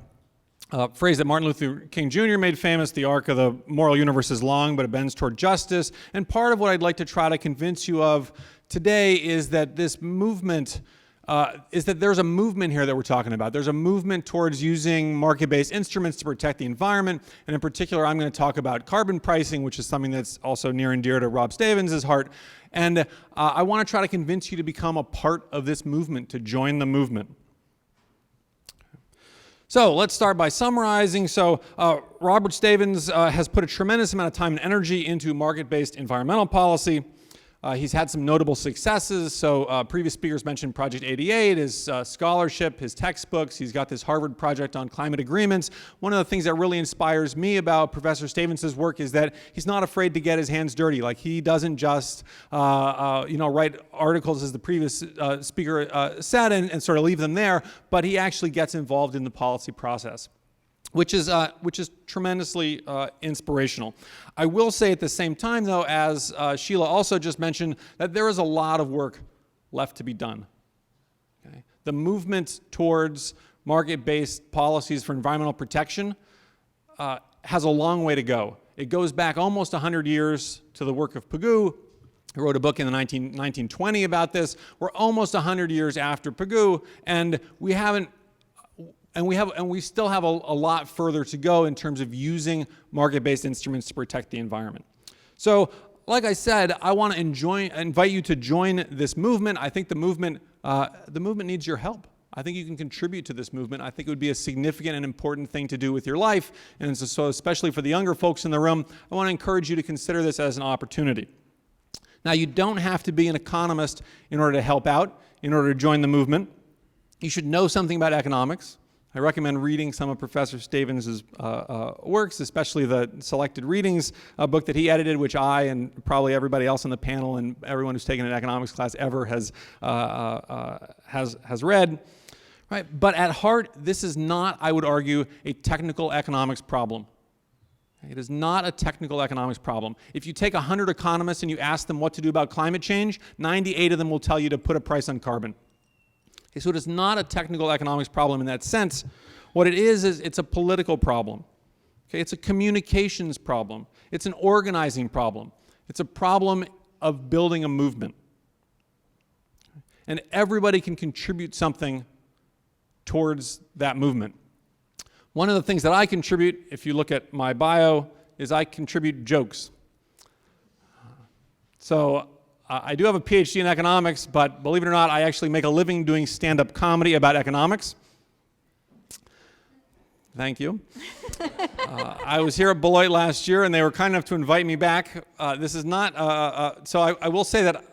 phrase that Martin Luther King Jr. made famous: the arc of the moral universe is long, but it bends toward justice. And part of what I'd like to try to convince you of today is that this movement, is that there's a movement here that we're talking about. There's a movement towards using market-based instruments to protect the environment. And in particular, I'm going to talk about carbon pricing, which is something that's also near and dear to Rob Stavins' heart. And I want to try to convince you to become a part of this movement, to join the movement. So let's start by summarizing. So Robert Stavins has put a tremendous amount of time and energy into market-based environmental policy. He's had some notable successes. So previous speakers mentioned Project 88, his scholarship, his textbooks. He's got this Harvard project on climate agreements. One of the things that really inspires me about Professor Stavins' work is that he's not afraid to get his hands dirty. Like, he doesn't just write articles, as the previous speaker said, and sort of leave them there, but he actually gets involved in the policy process, which is tremendously inspirational. I will say at the same time, though, as Sheila also just mentioned, that there is a lot of work left to be done. Okay? The movement towards market-based policies for environmental protection has a long way to go. It goes back almost 100 years to the work of Pigou, who wrote a book in the 1920 about this. We're almost 100 years after Pigou, and we still have a lot further to go in terms of using market-based instruments to protect the environment. So, like I said, I want to invite you to join this movement. I think the movement needs your help. I think you can contribute to this movement. I think it would be a significant and important thing to do with your life. And so, especially for the younger folks in the room, I want to encourage you to consider this as an opportunity. Now, you don't have to be an economist in order to help out, in order to join the movement. You should know something about economics. I recommend reading some of Professor Stavins' works, especially the Selected Readings book that he edited, which I and probably everybody else on the panel and everyone who's taken an economics class ever has read. Right? But at heart, this is not, I would argue, a technical economics problem. It is not a technical economics problem. If you take 100 economists and you ask them what to do about climate change, 98 of them will tell you to put a price on carbon. Okay, so it is not a technical economics problem in that sense. What it is it's a political problem. Okay, it's a communications problem. It's an organizing problem. It's a problem of building a movement. And everybody can contribute something towards that movement. One of the things that I contribute, if you look at my bio, is I contribute jokes. So I do have a PhD in economics, but believe it or not, I actually make a living doing stand-up comedy about economics. Thank you. I was here at Beloit last year, and they were kind enough to invite me back. This is not, so I will say that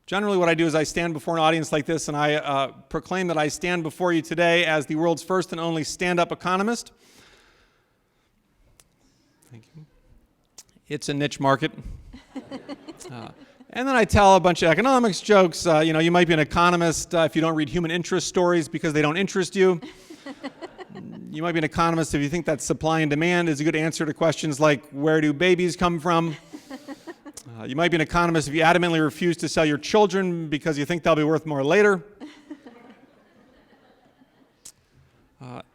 generally what I do is I stand before an audience like this, and I proclaim that I stand before you today as the world's first and only stand-up economist. Thank you. It's a niche market. And then I tell a bunch of economics jokes. You might be an economist if you don't read human interest stories because they don't interest you. You might be an economist if you think that supply and demand is a good answer to questions like, where do babies come from? You might be an economist if you adamantly refuse to sell your children because you think they'll be worth more later.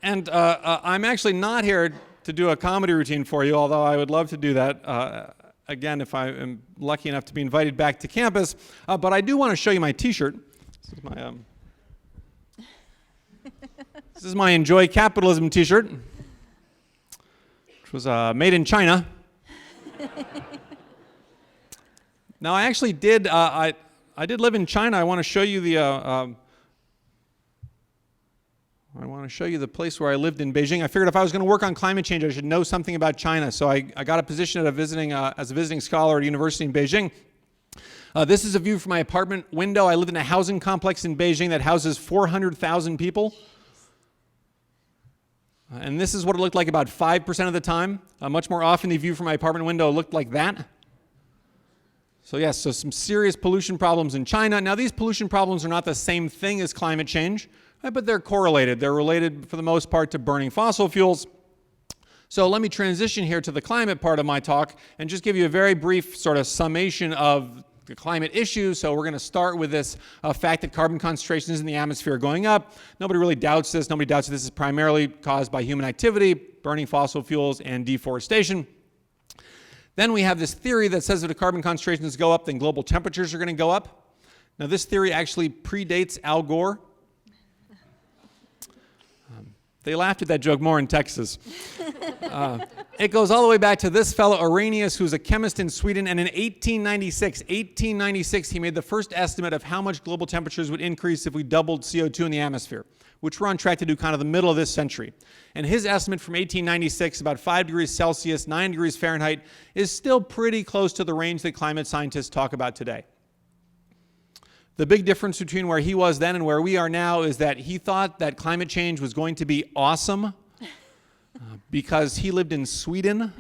I'm actually not here to do a comedy routine for you, although I would love to do that. Again, if I am lucky enough to be invited back to campus. But I do want to show you my T-shirt. This is my Enjoy Capitalism T-shirt, which was made in China. Now, I actually did. I did live in China. I want to show you the. I want to show you the place where I lived in Beijing. I figured if I was going to work on climate change, I should know something about China. So I got a position at as a visiting scholar at a university in Beijing. This is a view from my apartment window. I live in a housing complex in Beijing that houses 400,000 people. And this is what it looked like about 5% of the time. Much more often, the view from my apartment window looked like that. So yes, so some serious pollution problems in China. Now, these pollution problems are not the same thing as climate change, right, but they're correlated. They're related, for the most part, to burning fossil fuels. So let me transition here to the climate part of my talk and just give you a very brief sort of summation of the climate issue. So we're going to start with this fact that carbon concentrations in the atmosphere are going up. Nobody really doubts this. Nobody doubts that this is primarily caused by human activity, burning fossil fuels, and deforestation. Then we have this theory that says that if carbon concentrations go up, then global temperatures are going to go up. Now, this theory actually predates Al Gore. They laughed at that joke more in Texas. It goes all the way back to this fellow, Arrhenius, who's a chemist in Sweden, and in 1896, he made the first estimate of how much global temperatures would increase if we doubled CO2 in the atmosphere, which we're on track to do kind of the middle of this century. And his estimate from 1896, about 5 degrees Celsius, 9 degrees Fahrenheit, is still pretty close to the range that climate scientists talk about today. The big difference between where he was then and where we are now is that he thought that climate change was going to be awesome because he lived in Sweden.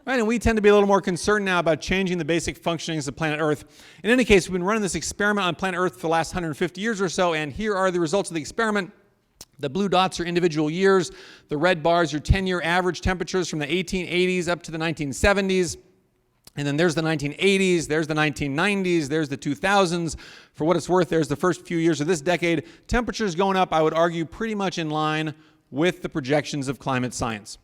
Right, and we tend to be a little more concerned now about changing the basic functionings of planet Earth. In any case, we've been running this experiment on planet Earth for the last 150 years or so, and here are the results of the experiment. The blue dots are individual years. The red bars are 10-year average temperatures from the 1880s up to the 1970s. And then there's the 1980s, there's the 1990s, there's the 2000s. For what it's worth, there's the first few years of this decade. Temperatures going up, I would argue, pretty much in line with the projections of climate science.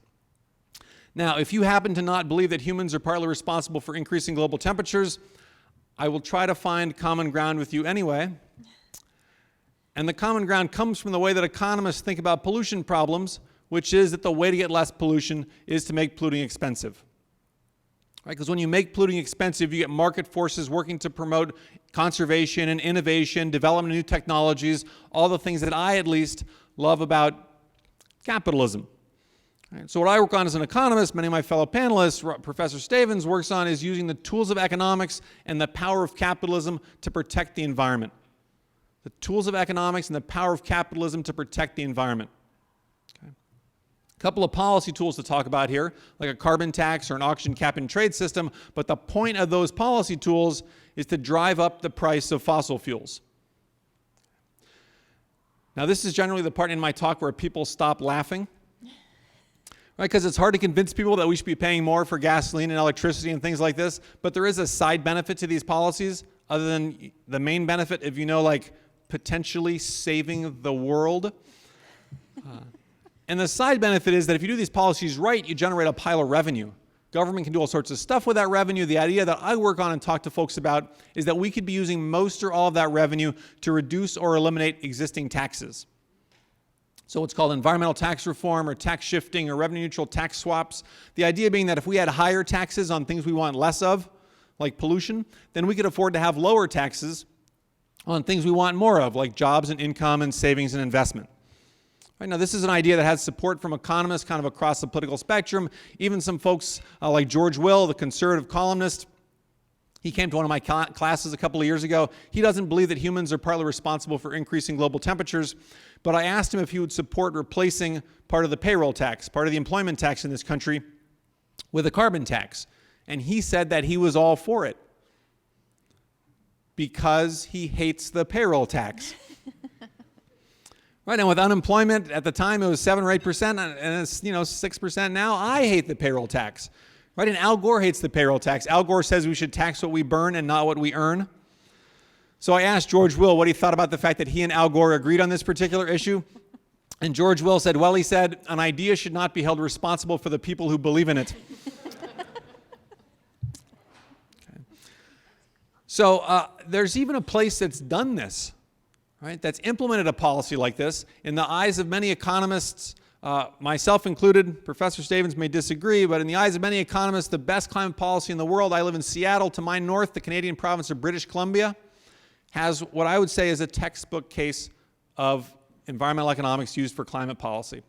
Now, if you happen to not believe that humans are partly responsible for increasing global temperatures, I will try to find common ground with you anyway. And the common ground comes from the way that economists think about pollution problems, which is that the way to get less pollution is to make polluting expensive. Right? Because when you make polluting expensive, you get market forces working to promote conservation and innovation, development of new technologies, all the things that I, at least, love about capitalism. Right? So what I work on as an economist, many of my fellow panelists, Professor Stavins works on, is using the tools of economics and the power of capitalism to protect the environment. The tools of economics and the power of capitalism to protect the environment. A couple of policy tools to talk about here, like a carbon tax or an auction cap and trade system, but the point of those policy tools is to drive up the price of fossil fuels. Now, this is generally the part in my talk where people stop laughing, right? Because it's hard to convince people that we should be paying more for gasoline and electricity and things like this, but there is a side benefit to these policies, other than the main benefit, if you know, like potentially saving the world. And the side benefit is that if you do these policies right, you generate a pile of revenue. Government can do all sorts of stuff with that revenue. The idea that I work on and talk to folks about is that we could be using most or all of that revenue to reduce or eliminate existing taxes. So what's called environmental tax reform or tax shifting or revenue neutral tax swaps. The idea being that if we had higher taxes on things we want less of, like pollution, then we could afford to have lower taxes on things we want more of, like jobs and income and savings and investment. Right, now, this is an idea that has support from economists kind of across the political spectrum. Even some folks like George Will, the conservative columnist, he came to one of my classes a couple of years ago. He doesn't believe that humans are partly responsible for increasing global temperatures, but I asked him if he would support replacing part of the payroll tax, part of the employment tax in this country, with a carbon tax. And he said that he was all for it because he hates the payroll tax. Right, and with unemployment at the time, it was 7 or 8%, and it's 6% now. I hate the payroll tax. Right, and Al Gore hates the payroll tax. Al Gore says we should tax what we burn and not what we earn. So I asked George Will what he thought about the fact that he and Al Gore agreed on this particular issue. And George Will said, well, he said, an idea should not be held responsible for the people who believe in it. Okay. So there's even a place that's done this. Right, that's implemented a policy like this. In the eyes of many economists, myself included, Professor Stavins may disagree, but in the eyes of many economists, the best climate policy in the world, I live in Seattle, to my north, the Canadian province of British Columbia, has what I would say is a textbook case of environmental economics used for climate policy.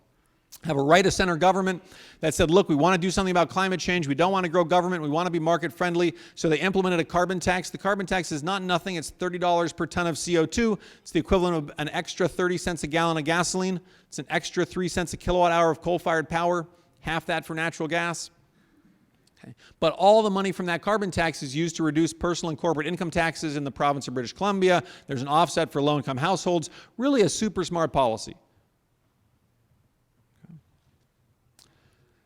have a right-of-center government that said, look, we want to do something about climate change. We don't want to grow government. We want to be market-friendly. So they implemented a carbon tax. The carbon tax is not nothing. It's $30 per ton of CO2. It's the equivalent of an extra 30 cents a gallon of gasoline. It's an extra 3 cents a kilowatt hour of coal-fired power, half that for natural gas. Okay. But all the money from that carbon tax is used to reduce personal and corporate income taxes in the province of British Columbia. There's an offset for low-income households. Really a super smart policy.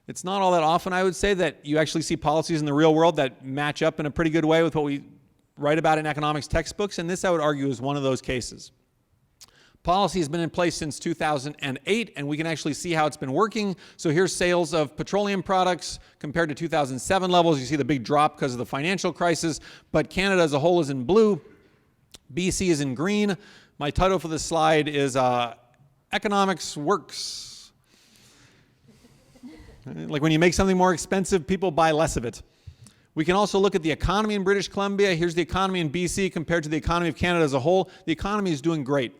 It's not all that often, I would say, that you actually see policies in the real world that match up in a pretty good way with what we write about in economics textbooks, and this, I would argue, is one of those cases. Policy has been in place since 2008, and we can actually see how it's been working. So here's sales of petroleum products compared to 2007 levels. You see the big drop because of the financial crisis, but Canada as a whole is in blue. BC is in green. My title for this slide is Economics Works. Like when you make something more expensive, people buy less of it. We can also look at the economy in British Columbia. Here's the economy in BC compared to the economy of Canada as a whole. The economy is doing great.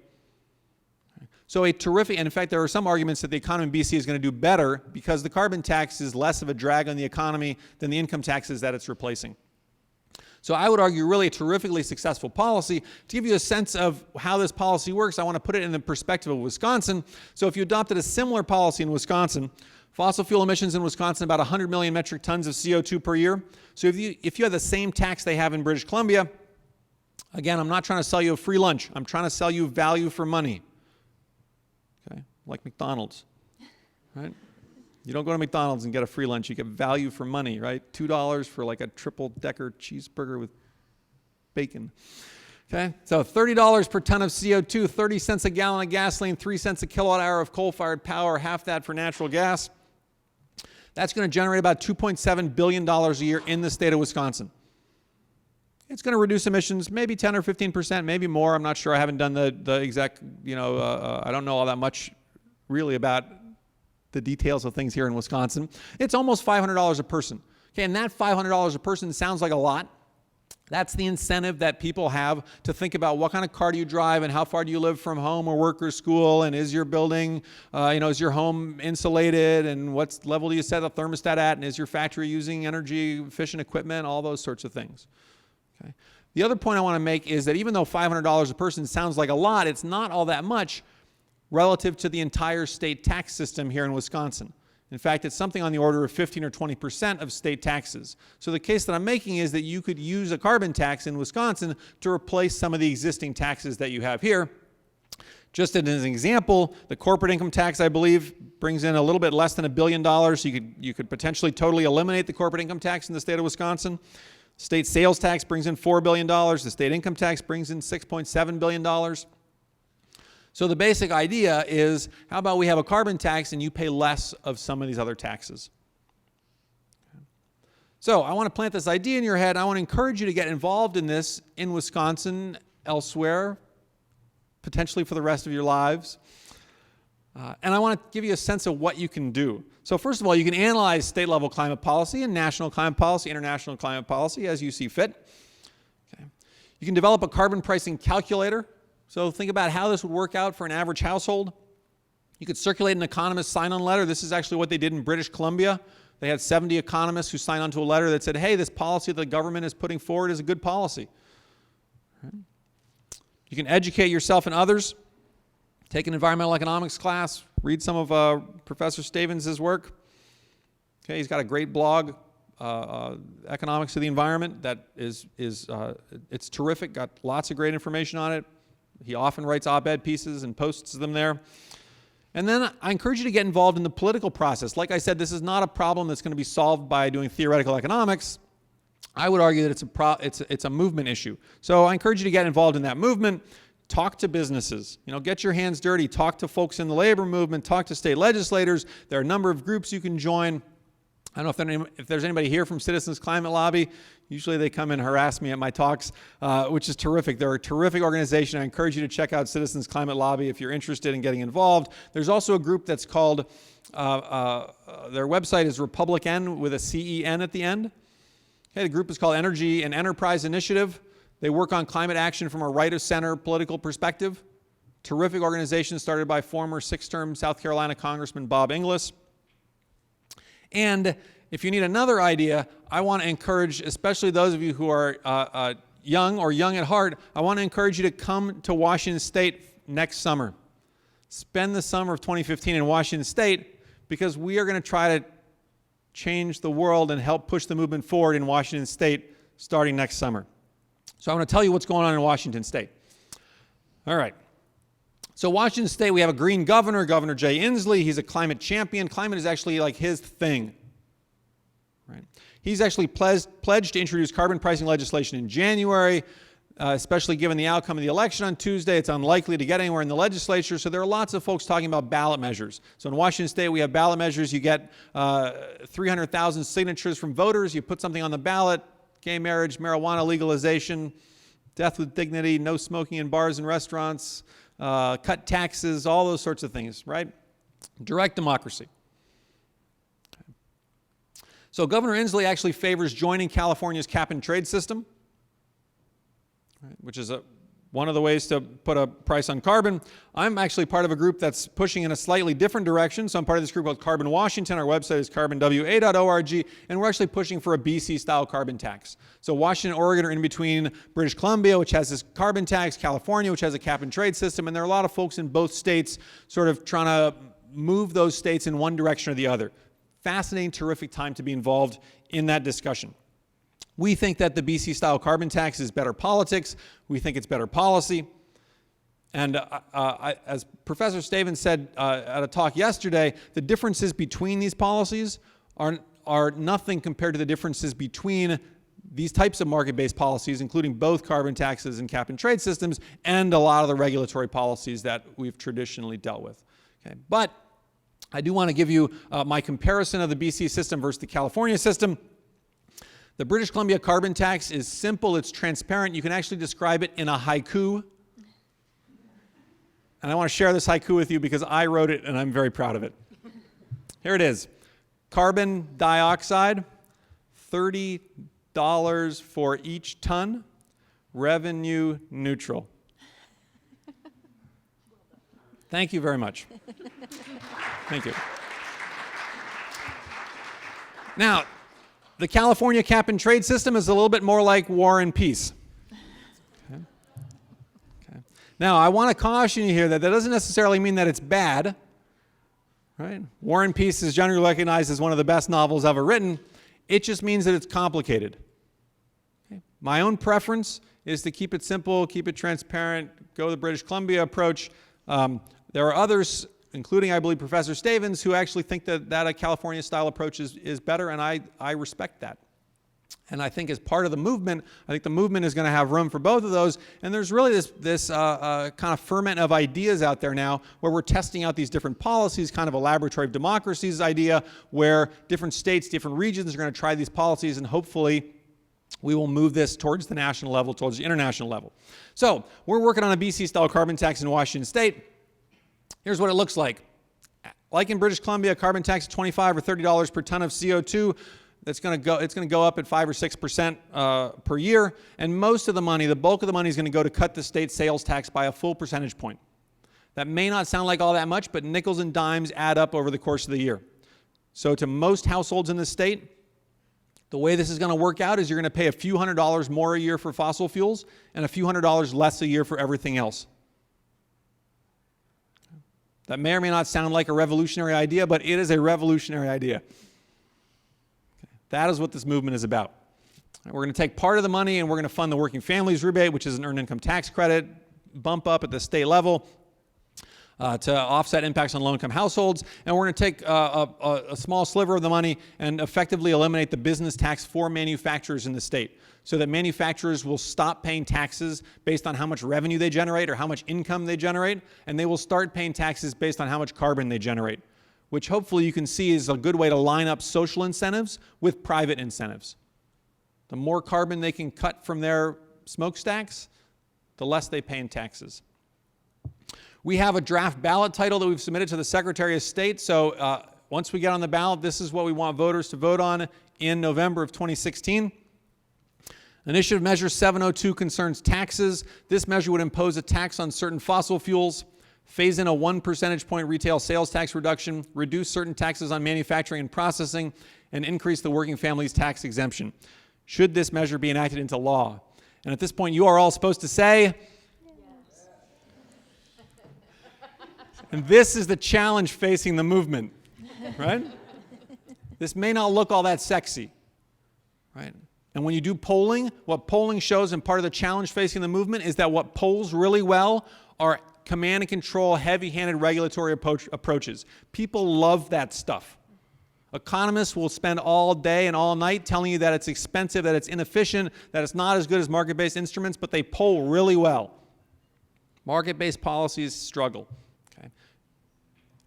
So a terrific, and in fact, there are some arguments that the economy in BC is going to do better because the carbon tax is less of a drag on the economy than the income taxes that it's replacing. So I would argue really a terrifically successful policy. To give you a sense of how this policy works, I want to put it in the perspective of Wisconsin. So if you adopted a similar policy in Wisconsin, fossil fuel emissions in Wisconsin, about 100 million metric tons of CO2 per year. So if you have the same tax they have in British Columbia, again, I'm not trying to sell you a free lunch. I'm trying to sell you value for money. Okay, like McDonald's, right? You don't go to McDonald's and get a free lunch. You get value for money, right? $2 for like a triple-decker cheeseburger with bacon. Okay, so $30 per ton of CO2, 30 cents a gallon of gasoline, 3 cents a kilowatt hour of coal-fired power, half that for natural gas. That's going to generate about $2.7 billion a year in the state of Wisconsin. It's going to reduce emissions maybe 10 or 15%, maybe more. I'm not sure. I haven't done the exact, I don't know all that much really about the details of things here in Wisconsin. It's almost $500 a person. Okay, and that $500 a person sounds like a lot. That's the incentive that people have to think about what kind of car do you drive and how far do you live from home or work or school, and is your building, is your home insulated, and what level do you set the thermostat at, and is your factory using energy efficient equipment, all those sorts of things. Okay. The other point I want to make is that even though $500 a person sounds like a lot, it's not all that much relative to the entire state tax system here in Wisconsin. In fact, it's something on the order of 15 or 20% of state taxes. So the case that I'm making is that you could use a carbon tax in Wisconsin to replace some of the existing taxes that you have here. Just as an example, the corporate income tax, I believe, brings in a little bit less than $1 billion. So you could potentially totally eliminate the corporate income tax in the state of Wisconsin. State sales tax brings in $4 billion. The state income tax brings in $6.7 billion. So the basic idea is, how about we have a carbon tax and you pay less of some of these other taxes? Okay. So I want to plant this idea in your head. I want to encourage you to get involved in this in Wisconsin, elsewhere, potentially for the rest of your lives. And I want to give you a sense of what you can do. So first of all, you can analyze state-level climate policy and national climate policy, international climate policy, as you see fit. Okay. You can develop a carbon pricing calculator. So think about how this would work out for an average household. You could circulate an economist sign-on letter. This is actually what they did in British Columbia. They had 70 economists who signed onto a letter that said, hey, this policy that the government is putting forward is a good policy. Right. You can educate yourself and others. Take an environmental economics class. Read some of Professor Stavins' work. Okay, he's got a great blog, Economics of the Environment, that it's terrific. Got lots of great information on it. He often writes op-ed pieces and posts them there. And then I encourage you to get involved in the political process. Like I said, this is not a problem that's going to be solved by doing theoretical economics. I would argue that it's a movement issue. So I encourage you to get involved in that movement. Talk to businesses. Get your hands dirty. Talk to folks in the labor movement. Talk to state legislators. There are a number of groups you can join. I don't know if there's anybody here from Citizens Climate Lobby. Usually they come and harass me at my talks, which is terrific. They're a terrific organization. I encourage you to check out Citizens Climate Lobby if you're interested in getting involved. There's also a group that's called, their website is Republican with a CEN at the end. Okay, the group is called Energy and Enterprise Initiative. They work on climate action from a right-of-center political perspective. Terrific organization started by former 6-term South Carolina Congressman Bob Inglis. And if you need another idea, I want to encourage, especially those of you who are young or young at heart, I want to encourage you to come to Washington State next summer. Spend the summer of 2015 in Washington State, because we are going to try to change the world and help push the movement forward in Washington State starting next summer. So I want to tell you what's going on in Washington State. All right. So Washington State, we have a green governor, Governor Jay Inslee. He's a climate champion. Climate is actually like his thing. Right? He's actually pledged to introduce carbon pricing legislation in January, especially given the outcome of the election on Tuesday. It's unlikely to get anywhere in the legislature, so there are lots of folks talking about ballot measures. So in Washington State, we have ballot measures. You get 300,000 signatures from voters. You put something on the ballot: gay marriage, marijuana legalization, death with dignity, no smoking in bars and restaurants, cut taxes, all those sorts of things, right? Direct democracy. So Governor Inslee actually favors joining California's cap-and-trade system, right, which is one of the ways to put a price on carbon. I'm actually part of a group that's pushing in a slightly different direction. So I'm part of this group called Carbon Washington. Our website is carbonwa.org, and we're actually pushing for a BC-style carbon tax. So Washington and Oregon are in between British Columbia, which has this carbon tax, California, which has a cap-and-trade system, and there are a lot of folks in both states sort of trying to move those states in one direction or the other. Fascinating, terrific time to be involved in that discussion. We think that the BC-style carbon tax is better politics. We think it's better policy. And as Professor Stavins said at a talk yesterday, the differences between these policies are nothing compared to the differences between these types of market-based policies, including both carbon taxes and cap-and-trade systems, and a lot of the regulatory policies that we've traditionally dealt with. Okay. But I do want to give you my comparison of the BC system versus the California system. The British Columbia carbon tax is simple, it's transparent. You can actually describe it in a haiku. And I want to share this haiku with you because I wrote it and I'm very proud of it. Here it is. Carbon dioxide, $30 for each ton, revenue neutral. Thank you very much. Thank you. Now, the California cap-and-trade system is a little bit more like war and peace. Okay. Okay. Now, I want to caution you here that doesn't necessarily mean that it's bad. Right? War and Peace is generally recognized as one of the best novels ever written. It just means that it's complicated. Okay. My own preference is to keep it simple, keep it transparent, go the British Columbia approach. There are others, including, I believe, Professor Stavins, who actually think that a California-style approach is better, and I respect that. And I think as part of the movement, I think the movement is going to have room for both of those. And there's really this kind of ferment of ideas out there now where we're testing out these different policies, kind of a laboratory of democracies idea, where different states, different regions are going to try these policies, and hopefully we will move this towards the national level, towards the international level. So we're working on a BC-style carbon tax in Washington State. Here's what it looks like. Like in British Columbia, a carbon tax of $25 or $30 per ton of CO2. It's going to go up at 5 or 6% per year, and most of the money, the bulk of the money, is going to go to cut the state sales tax by a full percentage point. That may not sound like all that much, but nickels and dimes add up over the course of the year. So to most households in the state, the way this is going to work out is you're going to pay a few $100s more a year for fossil fuels and a few $100s less a year for everything else. That may or may not sound like a revolutionary idea, but it is a revolutionary idea. Okay. That is what this movement is about. We're going to take part of the money and we're going to fund the working families rebate, which is an earned income tax credit, bump up at the state level to offset impacts on low-income households. And we're going to take a small sliver of the money and effectively eliminate the business tax for manufacturers in the state, so that manufacturers will stop paying taxes based on how much revenue they generate or how much income they generate, and they will start paying taxes based on how much carbon they generate, which hopefully you can see is a good way to line up social incentives with private incentives. The more carbon they can cut from their smokestacks, the less they pay in taxes. We have a draft ballot title that we've submitted to the Secretary of State, so once we get on the ballot, this is what we want voters to vote on in November of 2016. Initiative Measure 702 concerns taxes. This measure would impose a tax on certain fossil fuels. phase in a 1 percentage point retail sales tax reduction, reduce certain taxes on manufacturing and processing, and increase the working family's tax exemption. Should this measure be enacted into law? And at this point, you are all supposed to say, yes. And this is the challenge facing the movement, right? This may not look all that sexy, right? And when you do polling, what polling shows, and part of the challenge facing the movement, is that what polls really well are command and control, heavy-handed regulatory approaches. People love that stuff. Economists will spend all day and all night telling you that it's expensive, that it's inefficient, that it's not as good as market-based instruments, but they poll really well. Market-based policies struggle. Okay.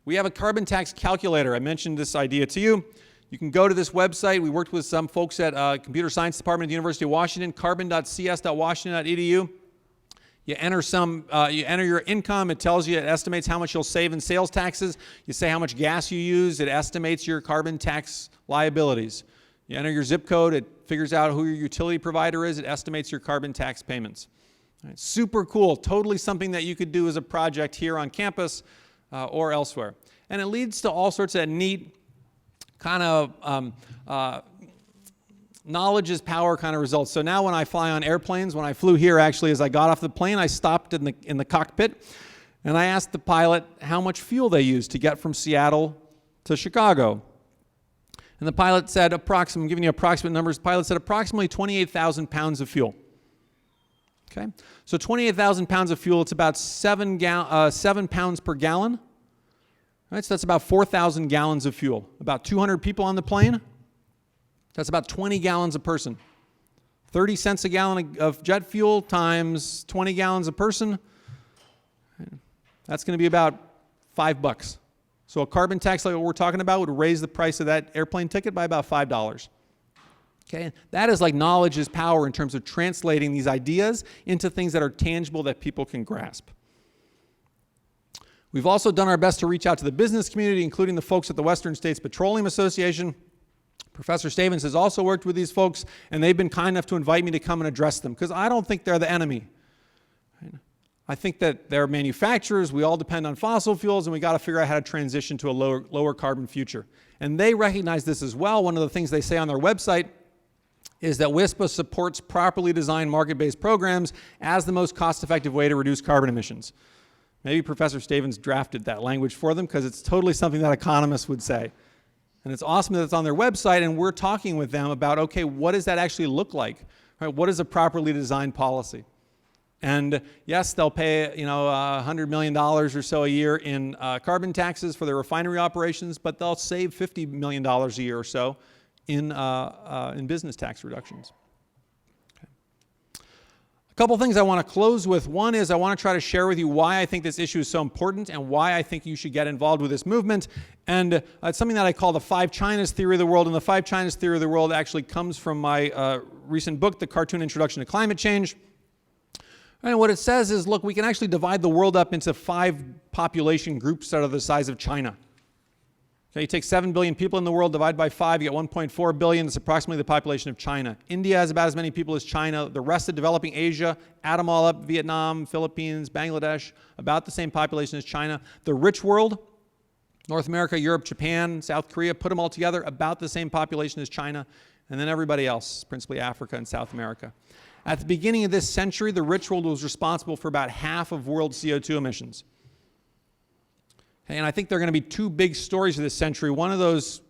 We have a carbon tax calculator. I mentioned this idea to you. You can go to this website. We worked with some folks at Computer Science Department at the University of Washington, carbon.cs.washington.edu. You enter your income. It tells you, it estimates how much you'll save in sales taxes. You say how much gas you use. It estimates your carbon tax liabilities. You enter your zip code. It figures out who your utility provider is. It estimates your carbon tax payments. Right, super cool. Totally something that you could do as a project here on campus or elsewhere. And it leads to all sorts of neat kind of knowledge is power kind of results. So now when I fly on airplanes, when I flew here actually, as I got off the plane, I stopped in the cockpit and I asked the pilot how much fuel they used to get from Seattle to Chicago. And the pilot said, I'm giving you approximate numbers, the pilot said approximately 28,000 pounds of fuel. Okay, so 28,000 pounds of fuel, it's about 7 pounds per gallon. Right, so that's about 4,000 gallons of fuel. About 200 people on the plane. That's about 20 gallons a person. 30 cents a gallon of jet fuel times 20 gallons a person. That's going to be about $5. So a carbon tax like what we're talking about would raise the price of that airplane ticket by about $5. Okay, that is like knowledge is power in terms of translating these ideas into things that are tangible that people can grasp. We've also done our best to reach out to the business community, including the folks at the Western States Petroleum Association. Professor Stavins has also worked with these folks, and they've been kind enough to invite me to come and address them, because I don't think they're the enemy. I think that they're manufacturers, we all depend on fossil fuels, and we got to figure out how to transition to a lower carbon future. And they recognize this as well. One of the things they say on their website is that WISPA supports properly designed market-based programs as the most cost-effective way to reduce carbon emissions. Maybe Professor Stavins drafted that language for them, because it's totally something that economists would say. And it's awesome that it's on their website, and we're talking with them about, okay, what does that actually look like? Right, what is a properly designed policy? And yes, they'll pay $100 million or so a year in carbon taxes for their refinery operations, but they'll save $50 million a year or so in business tax reductions. A couple things I want to close with. One is I want to try to share with you why I think this issue is so important and why I think you should get involved with this movement. And it's something that I call the 5 Chinas theory of the world. And the 5 Chinas theory of the world actually comes from my recent book, The Cartoon Introduction to Climate Change. And what it says is, look, we can actually divide the world up into 5 population groups that are the size of China. Okay, you take 7 billion people in the world, divide by 5, you get 1.4 billion. It's approximately the population of China. India has about as many people as China. The rest of developing Asia, add them all up, Vietnam, Philippines, Bangladesh, about the same population as China. The rich world, North America, Europe, Japan, South Korea, put them all together, about the same population as China. And then everybody else, principally Africa and South America. At the beginning of this century, the rich world was responsible for about half of world CO2 emissions. And I think there are going to be 2 big stories of this century. One of those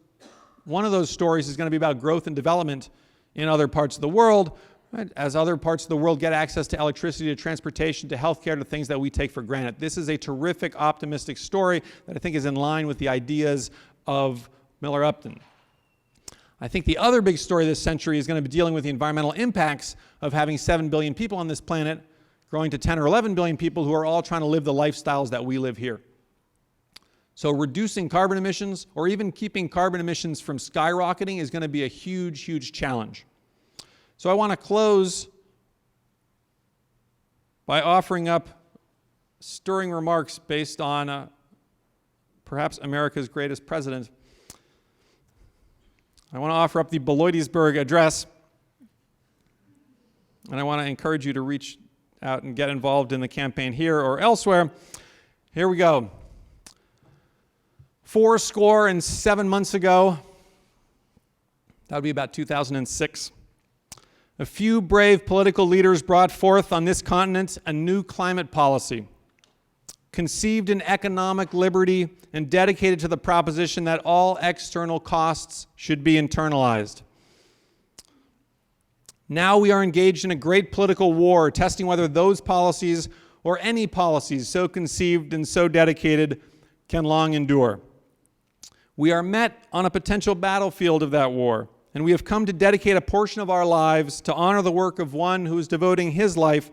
stories is going to be about growth and development in other parts of the world, right? As other parts of the world get access to electricity, to transportation, to healthcare, to things that we take for granted. This is a terrific, optimistic story that I think is in line with the ideas of Miller Upton. I think the other big story this century is going to be dealing with the environmental impacts of having 7 billion people on this planet, growing to 10 or 11 billion people who are all trying to live the lifestyles that we live here. So reducing carbon emissions, or even keeping carbon emissions from skyrocketing, is going to be a huge, huge challenge. So I want to close by offering up stirring remarks based on perhaps America's greatest president. I want to offer up the Beloitisburg Address, and I want to encourage you to reach out and get involved in the campaign here or elsewhere. Here we go. 77 months ago, that would be about 2006, a few brave political leaders brought forth on this continent a new climate policy, conceived in economic liberty and dedicated to the proposition that all external costs should be internalized. Now we are engaged in a great political war, testing whether those policies or any policies so conceived and so dedicated can long endure. We are met on a potential battlefield of that war, and we have come to dedicate a portion of our lives to honor the work of one who is devoting his life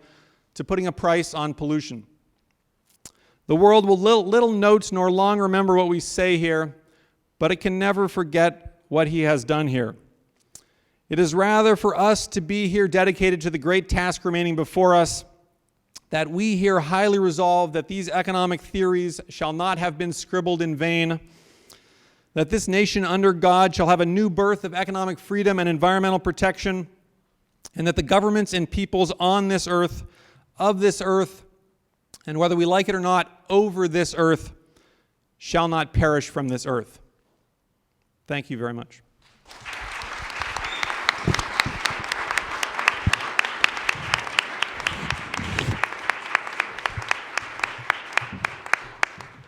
to putting a price on pollution. The world will little note nor long remember what we say here, but it can never forget what he has done here. It is rather for us to be here dedicated to the great task remaining before us, that we here highly resolve that these economic theories shall not have been scribbled in vain, that this nation under God shall have a new birth of economic freedom and environmental protection, and that the governments and peoples on this earth, of this earth, and whether we like it or not, over this earth, shall not perish from this earth. Thank you very much.